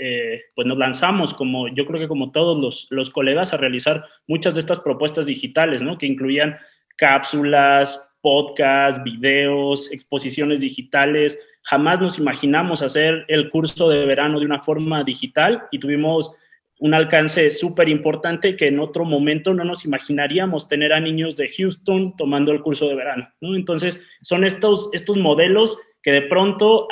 lanzamos, yo creo que como todos los colegas, a realizar muchas de estas propuestas digitales, ¿no? Que incluían cápsulas, podcasts, videos, exposiciones digitales. Jamás nos imaginamos hacer el curso de verano de una forma digital y tuvimos un alcance súper importante que en otro momento no nos imaginaríamos tener a niños de Houston tomando el curso de verano, ¿no? Entonces, son estos modelos que de pronto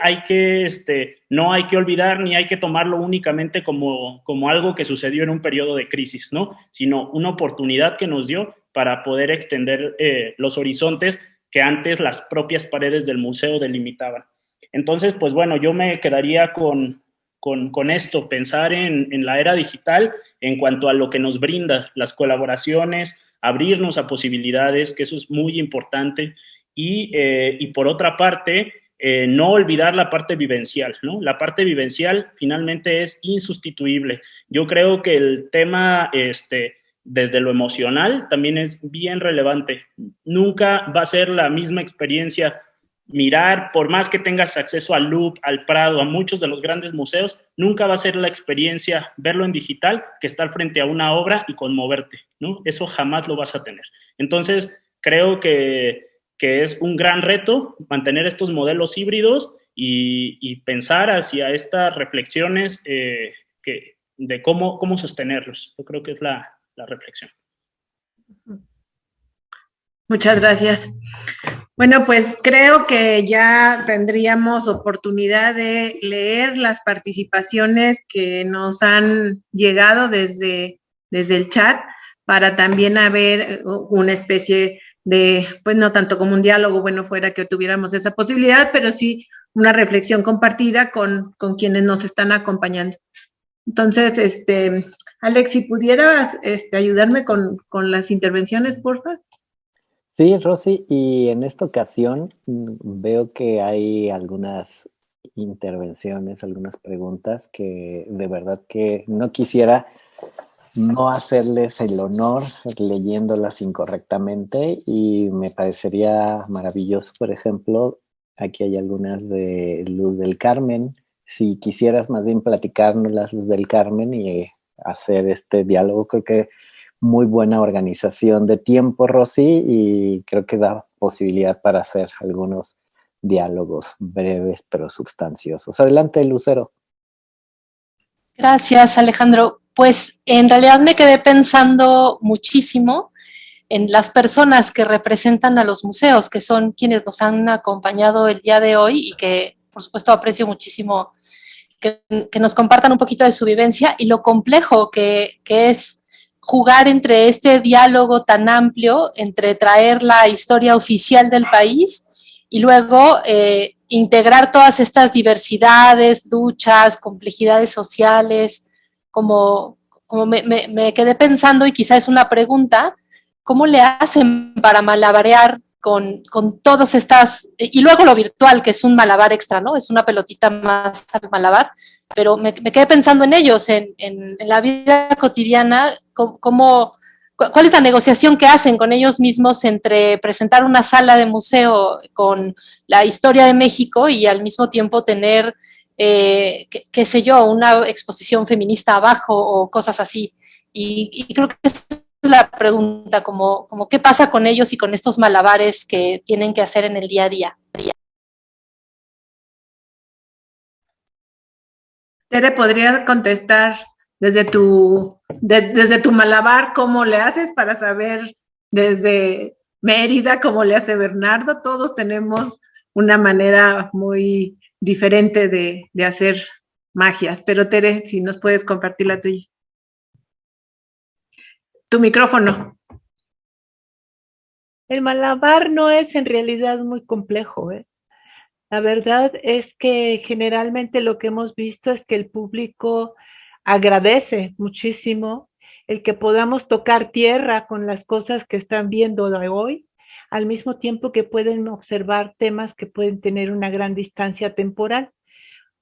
no hay que olvidar ni hay que tomarlo únicamente como algo que sucedió en un periodo de crisis, ¿no? Sino una oportunidad que nos dio para poder extender los horizontes que antes las propias paredes del museo delimitaban. Entonces, pues bueno, yo me quedaría con esto, pensar en la era digital en cuanto a lo que nos brinda las colaboraciones, abrirnos a posibilidades, que eso es muy importante, y por otra parte, no olvidar la parte vivencial, ¿no? La parte vivencial finalmente es insustituible. Yo creo que el tema, desde lo emocional, también es bien relevante. Nunca va a ser la misma experiencia mirar, por más que tengas acceso al Louvre, al Prado, a muchos de los grandes museos, nunca va a ser la experiencia verlo en digital que estar frente a una obra y conmoverte, ¿no? Eso jamás lo vas a tener. Entonces, creo que es un gran reto mantener estos modelos híbridos y pensar hacia estas reflexiones de cómo sostenerlos. Yo creo que es la reflexión. Muchas gracias. Bueno, pues creo que ya tendríamos oportunidad de leer las participaciones que nos han llegado desde el chat para también haber una especie de, pues no tanto como un diálogo, bueno, fuera que tuviéramos esa posibilidad, pero sí una reflexión compartida con quienes nos están acompañando. Entonces, Alex, si pudieras ayudarme con las intervenciones, por favor. Sí, Rosy, y en esta ocasión veo que hay algunas intervenciones, algunas preguntas que de verdad que no quisiera no hacerles el honor leyéndolas incorrectamente y me parecería maravilloso, por ejemplo, aquí hay algunas de Luz del Carmen. Si quisieras más bien platicarnos las Luz del Carmen y hacer este diálogo, creo que muy buena organización de tiempo, Rosy, y creo que da posibilidad para hacer algunos diálogos breves pero sustanciosos. Adelante, Lucero. Gracias, Alejandro. Pues en realidad me quedé pensando muchísimo en las personas que representan a los museos, que son quienes nos han acompañado el día de hoy y que, por supuesto, aprecio muchísimo que nos compartan un poquito de su vivencia y lo complejo que es jugar entre este diálogo tan amplio, entre traer la historia oficial del país y luego integrar todas estas diversidades, luchas, complejidades sociales, como me quedé pensando, y quizás es una pregunta, ¿cómo le hacen para malabarear con todas estas, y luego lo virtual, que es un malabar extra, ¿no? Es una pelotita más al malabar, pero me quedé pensando en ellos, en la vida cotidiana, ¿cuál es la negociación que hacen con ellos mismos entre presentar una sala de museo con la historia de México y al mismo tiempo tener, qué sé yo, una exposición feminista abajo o cosas así? Y creo que es la pregunta, como qué pasa con ellos y con estos malabares que tienen que hacer en el día a día. Tere, ¿podrías contestar desde tu malabar cómo le haces para saber desde Mérida cómo le hace Bernardo? Todos tenemos una manera muy diferente de hacer magias, pero Tere, si nos puedes compartir la tuya. Tu micrófono. El malabar no es en realidad muy complejo, ¿eh? La verdad es que generalmente lo que hemos visto es que el público agradece muchísimo el que podamos tocar tierra con las cosas que están viendo de hoy, al mismo tiempo que pueden observar temas que pueden tener una gran distancia temporal.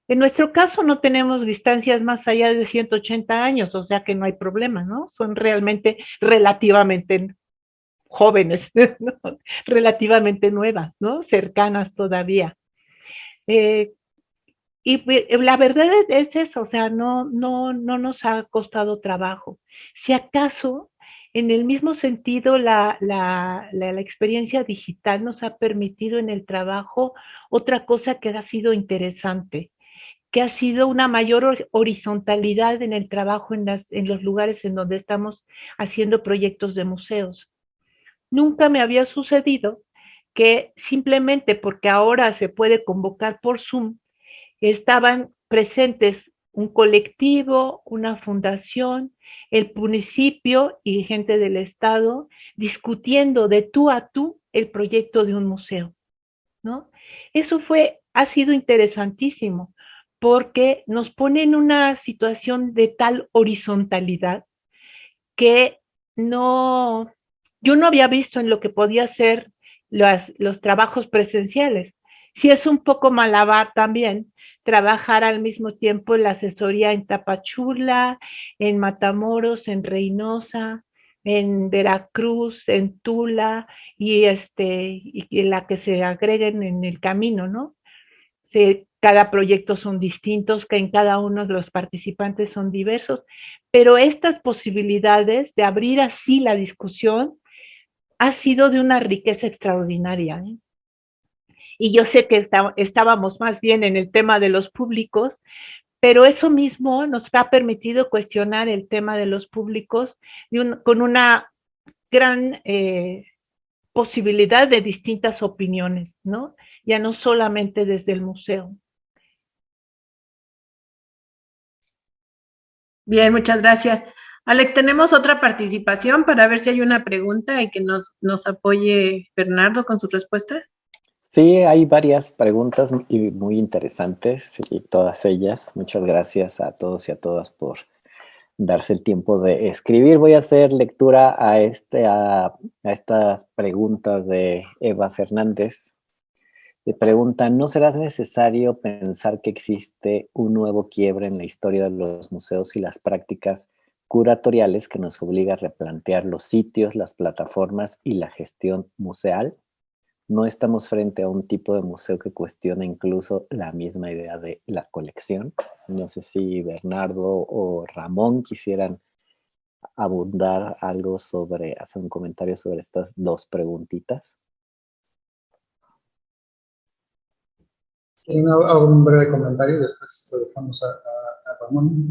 En nuestro caso no tenemos distancias más allá de 180 años, o sea que no hay problema, ¿no? Son realmente relativamente jóvenes, ¿no? Relativamente nuevas, ¿no? Cercanas todavía. Y la verdad es eso, o sea, no nos ha costado trabajo. Si acaso, en el mismo sentido, la experiencia digital nos ha permitido en el trabajo otra cosa que ha sido interesante, que ha sido una mayor horizontalidad en el trabajo en los lugares en donde estamos haciendo proyectos de museos. Nunca me había sucedido que simplemente porque ahora se puede convocar por Zoom, estaban presentes un colectivo, una fundación, el municipio y gente del estado discutiendo de tú a tú el proyecto de un museo, ¿no? Eso ha sido interesantísimo porque nos pone en una situación de tal horizontalidad que yo no había visto en lo que podía ser los trabajos presenciales. Sí es un poco malabar también trabajar al mismo tiempo en la asesoría en Tapachula, en Matamoros, en Reynosa, en Veracruz, en Tula y la que se agreguen en el camino, ¿no? Cada proyecto son distintos, que en cada uno de los participantes son diversos, pero estas posibilidades de abrir así la discusión ha sido de una riqueza extraordinaria, ¿eh? Y yo sé que estábamos más bien en el tema de los públicos, pero eso mismo nos ha permitido cuestionar el tema de los públicos con una gran posibilidad de distintas opiniones, ¿no? Ya no solamente desde el museo. Bien, muchas gracias. Alex, tenemos otra participación para ver si hay una pregunta y que nos apoye Bernardo con su respuesta. Sí, hay varias preguntas muy interesantes y todas ellas. Muchas gracias a todos y a todas por darse el tiempo de escribir. Voy a hacer lectura a estas preguntas de Eva Fernández. Le pregunta, ¿no será necesario pensar que existe un nuevo quiebre en la historia de los museos y las prácticas curatoriales que nos obliga a replantear los sitios, las plataformas y la gestión museal? ¿No estamos frente a un tipo de museo que cuestiona incluso la misma idea de la colección? No sé si Bernardo o Ramón quisieran abundar algo sobre, hacer un comentario sobre estas dos preguntitas. Hago un breve comentario y después lo dejamos a Ramón.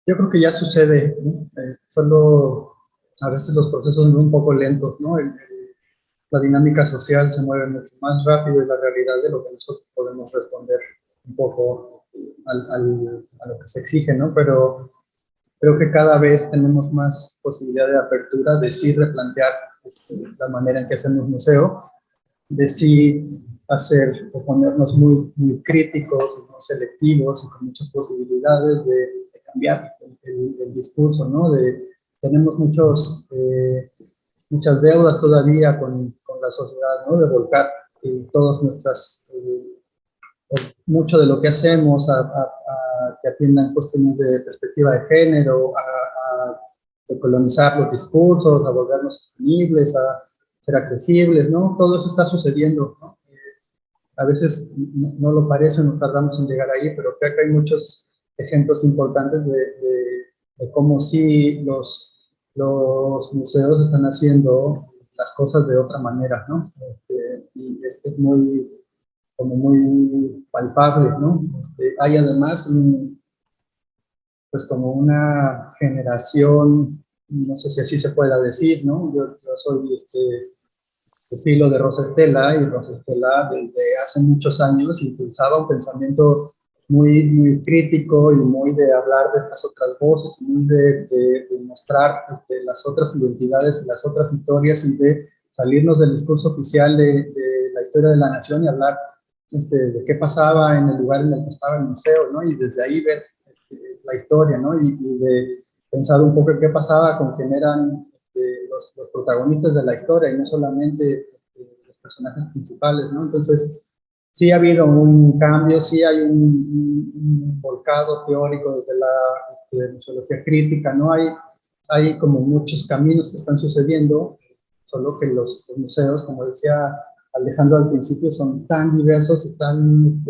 Yo creo que ya sucede, ¿no? Solo a veces los procesos son un poco lentos, ¿no? La dinámica social se mueve mucho más rápido y la realidad de lo que nosotros podemos responder un poco a lo que se exige, ¿no? Pero creo que cada vez tenemos más posibilidad de apertura, de sí replantear la manera en que hacemos museo, de sí hacer o ponernos muy, muy críticos y muy selectivos y con muchas posibilidades de cambiar el discurso, ¿no? Tenemos muchas deudas todavía con la sociedad, ¿no? De volcar todas nuestras, mucho de lo que hacemos a que atiendan cuestiones de perspectiva de género, a decolonizar los discursos, a volvernos sostenibles, a ser accesibles, ¿no? Todo eso está sucediendo, ¿no? A veces no lo parece, nos tardamos en llegar ahí, pero creo que hay muchos ejemplos importantes de cómo sí los museos están haciendo las cosas de otra manera, ¿no? Y es muy palpable, ¿no? Hay además pues como una generación, no sé si así se pueda decir, ¿no? Yo soy pupilo de Rosa Estela, y Rosa Estela desde hace muchos años impulsaba un pensamiento muy, muy crítico y muy de hablar de estas otras voces, muy de mostrar las otras identidades y las otras historias y de salirnos del discurso oficial de la historia de la nación y hablar de qué pasaba en el lugar en el que estaba el museo, ¿no? Y desde ahí ver la historia, ¿no? Y de pensar un poco en qué pasaba con quién eran los protagonistas de la historia y no solamente los personajes principales, ¿no? Entonces, sí ha habido un cambio, sí hay un volcado teórico desde la museología crítica, ¿no? Hay como muchos caminos que están sucediendo, solo que los museos, como decía Alejandro al principio, son tan diversos y tan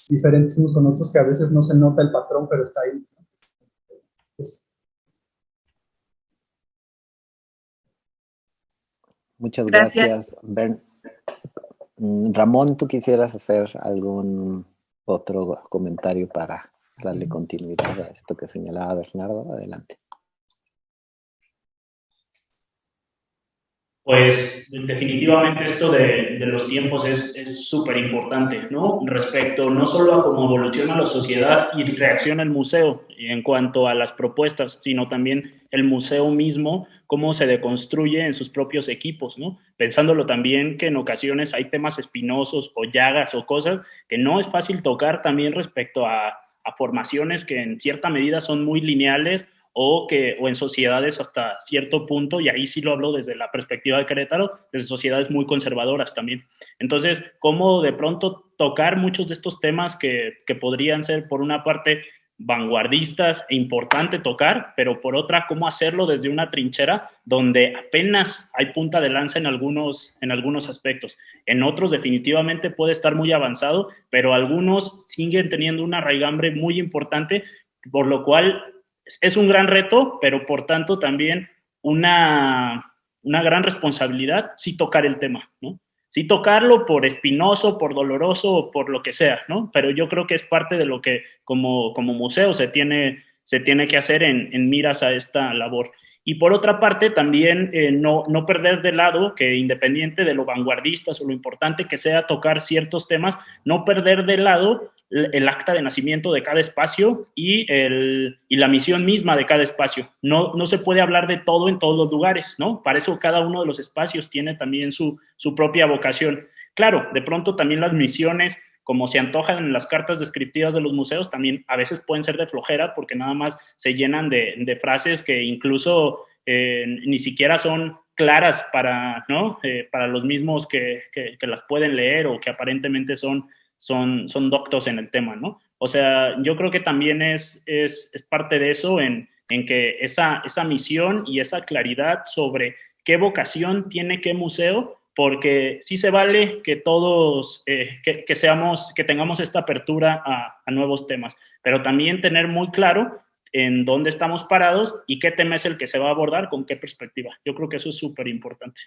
diferentes unos con otros que a veces no se nota el patrón, pero está ahí, ¿no? Muchas gracias. Ramón, ¿tú quisieras hacer algún otro comentario para darle continuidad a esto que señalaba Bernardo? Adelante. Pues definitivamente esto de los tiempos es súper importante, ¿no? Respecto no solo a cómo evoluciona la sociedad y reacciona el museo en cuanto a las propuestas, sino también el museo mismo, cómo se deconstruye en sus propios equipos, ¿no? Pensándolo también que en ocasiones hay temas espinosos o llagas o cosas que no es fácil tocar también respecto a formaciones que en cierta medida son muy lineales o en sociedades hasta cierto punto, y ahí sí lo hablo desde la perspectiva de Querétaro, desde sociedades muy conservadoras también. Entonces, cómo de pronto tocar muchos de estos temas que podrían ser, por una parte, vanguardistas e importante tocar, pero por otra, cómo hacerlo desde una trinchera donde apenas hay punta de lanza en algunos aspectos. En otros definitivamente puede estar muy avanzado, pero algunos siguen teniendo una raigambre muy importante, por lo cual es un gran reto, pero por tanto también una gran responsabilidad sí tocar el tema, ¿no? Sí tocarlo por espinoso, por doloroso o por lo que sea, ¿no? Pero yo creo que es parte de lo que como museo se tiene que hacer en miras a esta labor. Y por otra parte, también no perder de lado que independiente de lo vanguardistas o lo importante que sea tocar ciertos temas, no perder de lado el acta de nacimiento de cada espacio y la misión misma de cada espacio. No se puede hablar de todo en todos los lugares, ¿no? Para eso cada uno de los espacios tiene también su propia vocación. Claro, de pronto también las misiones como se antojan en las cartas descriptivas de los museos, también a veces pueden ser de flojera porque nada más se llenan de frases que incluso ni siquiera son claras para, ¿no? Para los mismos que las pueden leer o que aparentemente son doctos en el tema, ¿no? O sea, yo creo que también es parte de eso en que esa misión y esa claridad sobre qué vocación tiene qué museo, porque sí se vale que todos, que tengamos esta apertura a nuevos temas, pero también tener muy claro en dónde estamos parados y qué tema es el que se va a abordar, con qué perspectiva. Yo creo que eso es súper importante.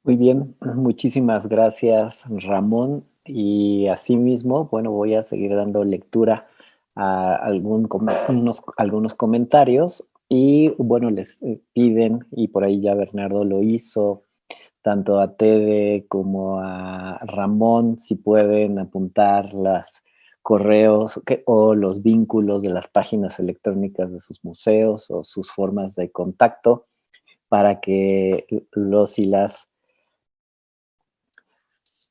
Muy bien, muchísimas gracias, Ramón. Y asimismo, bueno, voy a seguir dando lectura a algunos comentarios. Y bueno, les piden, y por ahí ya Bernardo lo hizo, tanto a Tede como a Ramón, si pueden apuntar los correos o los vínculos de las páginas electrónicas de sus museos o sus formas de contacto para que los y las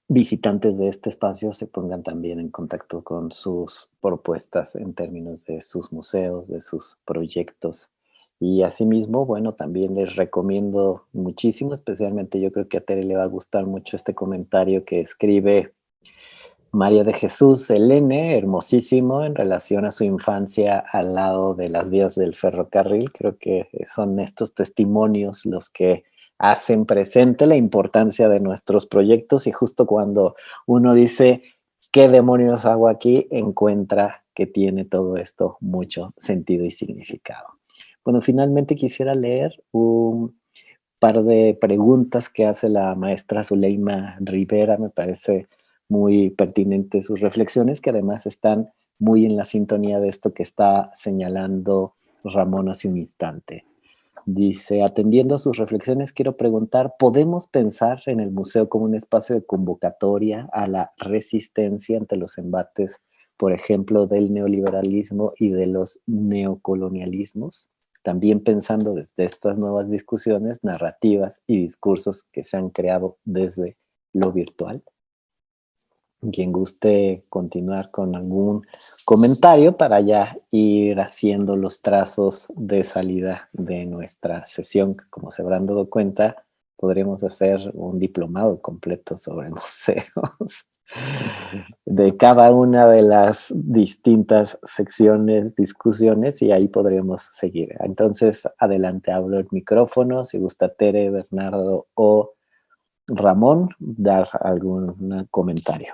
visitantes de este espacio se pongan también en contacto con sus propuestas en términos de sus museos, de sus proyectos. Y asimismo, bueno, también les recomiendo muchísimo, especialmente yo creo que a Tere le va a gustar mucho este comentario que escribe María de Jesús Elene, hermosísimo, en relación a su infancia al lado de las vías del ferrocarril. Creo que son estos testimonios los que hacen presente la importancia de nuestros proyectos, y justo cuando uno dice, ¿qué demonios hago aquí?, encuentra que tiene todo esto mucho sentido y significado. Bueno, finalmente quisiera leer un par de preguntas que hace la maestra Zuleima Rivera. Me parece muy pertinente sus reflexiones, que además están muy en la sintonía de esto que está señalando Ramón hace un instante. Dice, atendiendo a sus reflexiones, quiero preguntar, ¿podemos pensar en el museo como un espacio de convocatoria a la resistencia ante los embates, por ejemplo, del neoliberalismo y de los neocolonialismos? También pensando desde estas nuevas discusiones, narrativas y discursos que se han creado desde lo virtual. Quien guste continuar con algún comentario para ya ir haciendo los trazos de salida de nuestra sesión, que como se habrán dado cuenta, podremos hacer un diplomado completo sobre museos de cada una de las distintas secciones, discusiones, y ahí podremos seguir. Entonces, adelante, abro el micrófono, si gusta Tere, Bernardo o Ramón, dar algún comentario.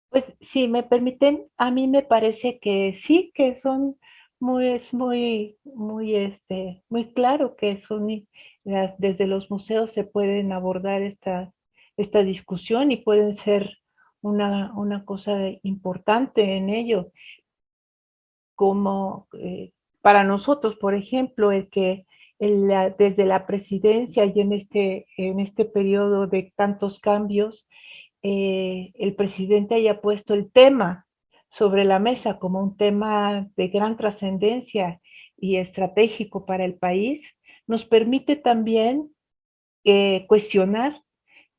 Pues si me permiten, a mí me parece que sí, que son muy claro que son desde los museos se pueden abordar esta discusión y pueden ser una cosa importante en ello, como para nosotros, por ejemplo, el que desde la presidencia y en este periodo de tantos cambios, el presidente haya puesto el tema sobre la mesa como un tema de gran trascendencia y estratégico para el país, nos permite también cuestionar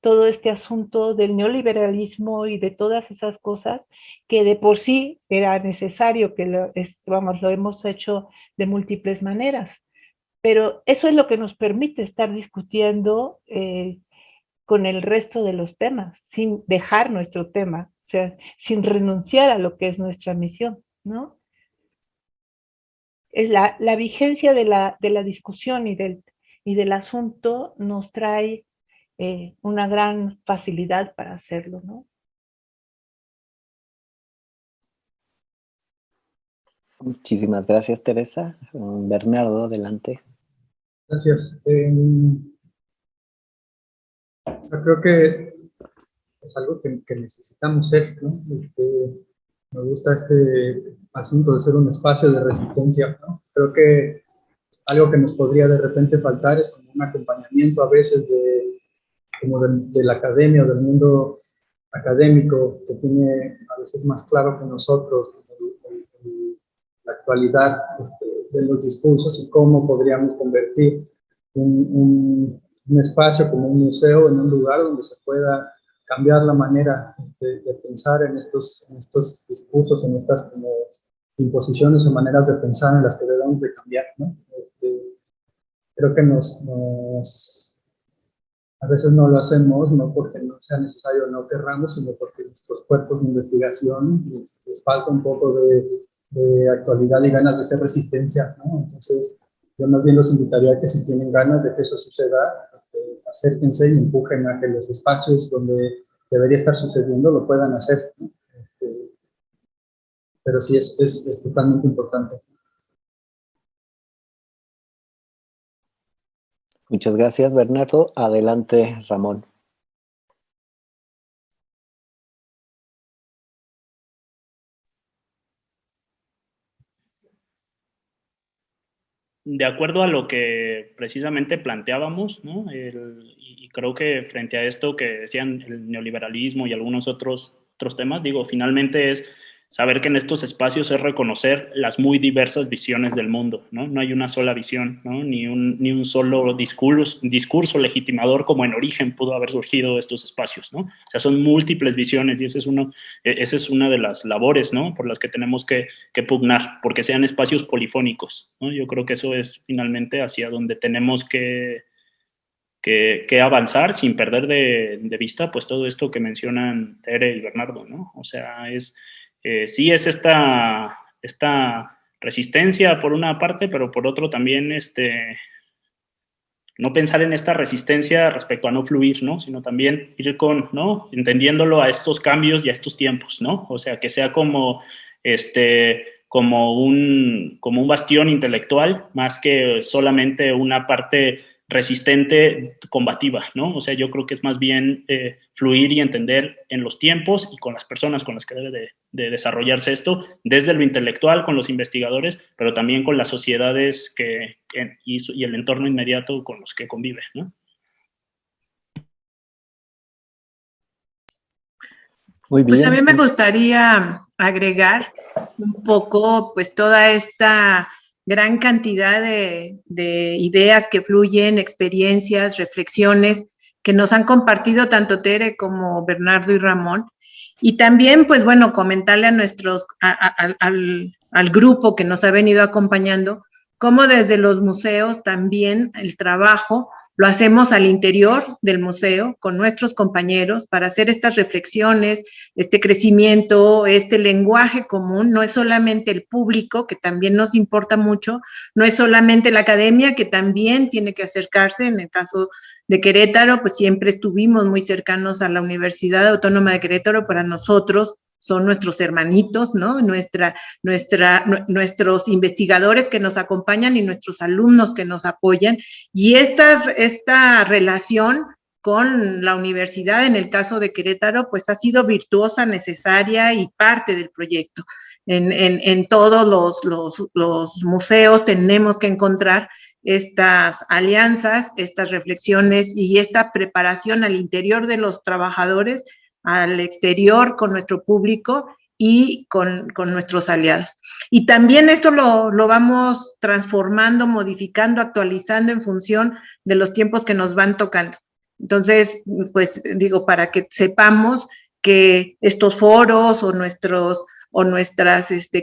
todo este asunto del neoliberalismo y de todas esas cosas que de por sí era necesario que lo hemos hecho de múltiples maneras. Pero eso es lo que nos permite estar discutiendo con el resto de los temas, sin dejar nuestro tema, o sea, sin renunciar a lo que es nuestra misión, ¿no? Es la vigencia de la discusión y del asunto nos trae una gran facilidad para hacerlo, ¿no? Muchísimas gracias, Teresa. Bernardo, adelante. Gracias. Creo que es algo que necesitamos ser, ¿no? Me gusta este asunto de ser un espacio de resistencia, ¿no? Creo que algo que nos podría de repente faltar es como un acompañamiento a veces de la academia o del mundo académico, que tiene a veces más claro que nosotros la actualidad de los discursos y cómo podríamos convertir un espacio como un museo en un lugar donde se pueda cambiar la manera de pensar en estos discursos, en estas como imposiciones o maneras de pensar en las que debemos de cambiar, ¿no? Creo que a veces no lo hacemos, no porque no sea necesario o no querramos, sino porque nuestros cuerpos de investigación les falta un poco de actualidad y ganas de hacer resistencia, ¿no? Entonces, yo más bien los invitaría a que si tienen ganas de que eso suceda, acérquense y empujen a que los espacios donde debería estar sucediendo lo puedan hacer, ¿no? Pero sí es totalmente importante. Muchas gracias, Bernardo. Adelante, Ramón. De acuerdo a lo que precisamente planteábamos, ¿no? Y creo que frente a esto que decían el neoliberalismo y algunos otros temas, digo, finalmente es saber que en estos espacios es reconocer las muy diversas visiones del mundo, ¿no? No hay una sola visión, ¿no? Ni un solo discurso legitimador como en origen pudo haber surgido de estos espacios, ¿no? O sea, son múltiples visiones y esa es una de las labores, ¿no? Por las que tenemos que pugnar, porque sean espacios polifónicos, ¿no? Yo creo que eso es finalmente hacia donde tenemos que avanzar sin perder de vista pues todo esto que mencionan Tere y Bernardo, ¿no? O sea, sí es esta resistencia por una parte, pero por otro también no pensar en esta resistencia respecto a no fluir, ¿no? Sino también ir ¿no? Entendiéndolo a estos cambios y a estos tiempos, ¿no? O sea, que sea como un bastión intelectual más que solamente una parte resistente combativa, ¿no? O sea, yo creo que es más bien fluir y entender en los tiempos y con las personas con las que debe de desarrollarse esto, desde lo intelectual con los investigadores, pero también con las sociedades y el entorno inmediato con los que convive, ¿no? Muy bien. Pues a mí me gustaría agregar un poco, pues toda esta gran cantidad de ideas que fluyen, experiencias, reflexiones que nos han compartido tanto Tere como Bernardo y Ramón. Y también, pues bueno, comentarle a al grupo que nos ha venido acompañando, cómo desde los museos también el trabajo lo hacemos al interior del museo con nuestros compañeros para hacer estas reflexiones, este crecimiento, este lenguaje común. No es solamente el público, que también nos importa mucho, no es solamente la academia, que también tiene que acercarse. En el caso de Querétaro, pues siempre estuvimos muy cercanos a la Universidad Autónoma de Querétaro. Para nosotros son nuestros hermanitos, ¿no? Nuestros investigadores que nos acompañan y nuestros alumnos que nos apoyan. Y esta relación con la universidad, en el caso de Querétaro, pues ha sido virtuosa, necesaria y parte del proyecto. En todos los museos tenemos que encontrar estas alianzas, estas reflexiones y esta preparación al interior de los trabajadores, al exterior con nuestro público y con nuestros aliados. Y también esto lo vamos transformando, modificando, actualizando en función de los tiempos que nos van tocando. Entonces, pues digo, para que sepamos que estos foros o nuestros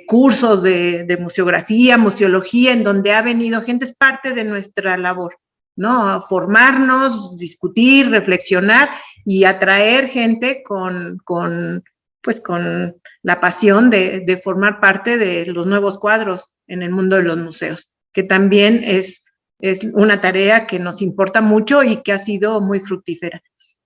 cursos de museografía, museología, en donde ha venido gente, es parte de nuestra labor, ¿no? Formarnos, discutir, reflexionar y atraer gente con la pasión de formar parte de los nuevos cuadros en el mundo de los museos, que también es una tarea que nos importa mucho y que ha sido muy fructífera.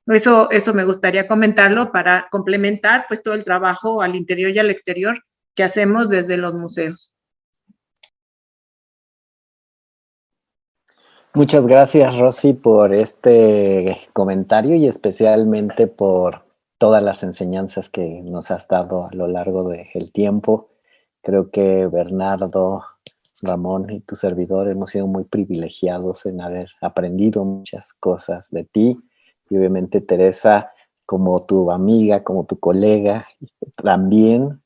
Eso me gustaría comentarlo para complementar pues todo el trabajo al interior y al exterior que hacemos desde los museos. Muchas gracias, Rosy, por este comentario y especialmente por todas las enseñanzas que nos has dado a lo largo del tiempo. Creo que Bernardo, Ramón y tu servidor hemos sido muy privilegiados en haber aprendido muchas cosas de ti. Y obviamente Teresa, como tu amiga, como tu colega, también,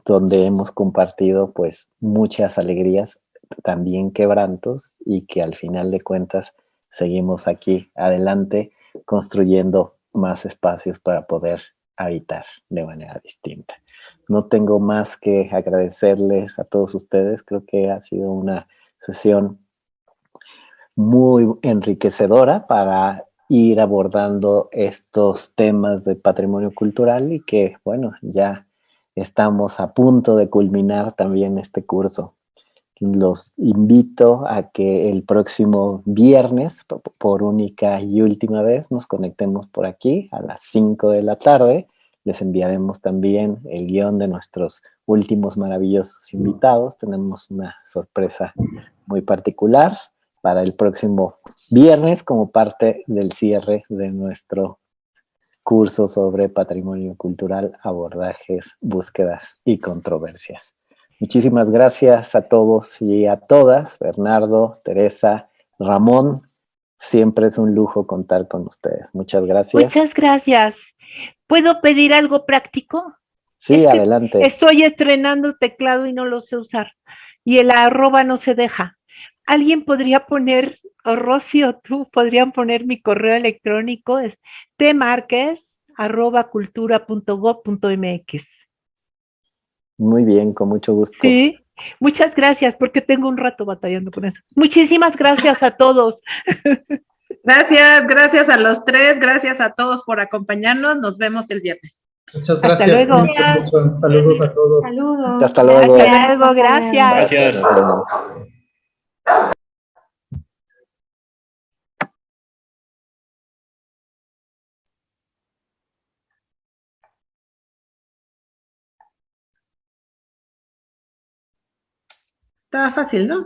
donde hemos compartido pues muchas alegrías, también quebrantos, y que al final de cuentas seguimos aquí adelante construyendo más espacios para poder habitar de manera distinta. No tengo más que agradecerles a todos ustedes. Creo que ha sido una sesión muy enriquecedora para ir abordando estos temas de patrimonio cultural y que, bueno, ya estamos a punto de culminar también este curso. Los invito a que el próximo viernes, por única y última vez, nos conectemos por aquí a las 5 de la tarde. Les enviaremos también el guión de nuestros últimos maravillosos invitados. Tenemos una sorpresa muy particular para el próximo viernes como parte del cierre de nuestro curso sobre patrimonio cultural, abordajes, búsquedas y controversias. Muchísimas gracias a todos y a todas, Bernardo, Teresa, Ramón. Siempre es un lujo contar con ustedes. Muchas gracias. Muchas gracias. ¿Puedo pedir algo práctico? Sí, adelante. Estoy estrenando teclado y no lo sé usar. Y el arroba no se deja. ¿Alguien podría poner, o Rosy o tú, podrían poner mi correo electrónico? Es tmarquez@cultura.gov.mx. Muy bien, con mucho gusto. Sí, muchas gracias, porque tengo un rato batallando con eso. Muchísimas gracias a todos. Gracias a los tres, gracias a todos por acompañarnos. Nos vemos el viernes. Muchas gracias. Hasta luego. Mucho. Saludos a todos. Saludos. Hasta luego. Hasta luego, gracias. Gracias. Nos vemos. Estaba fácil, ¿no?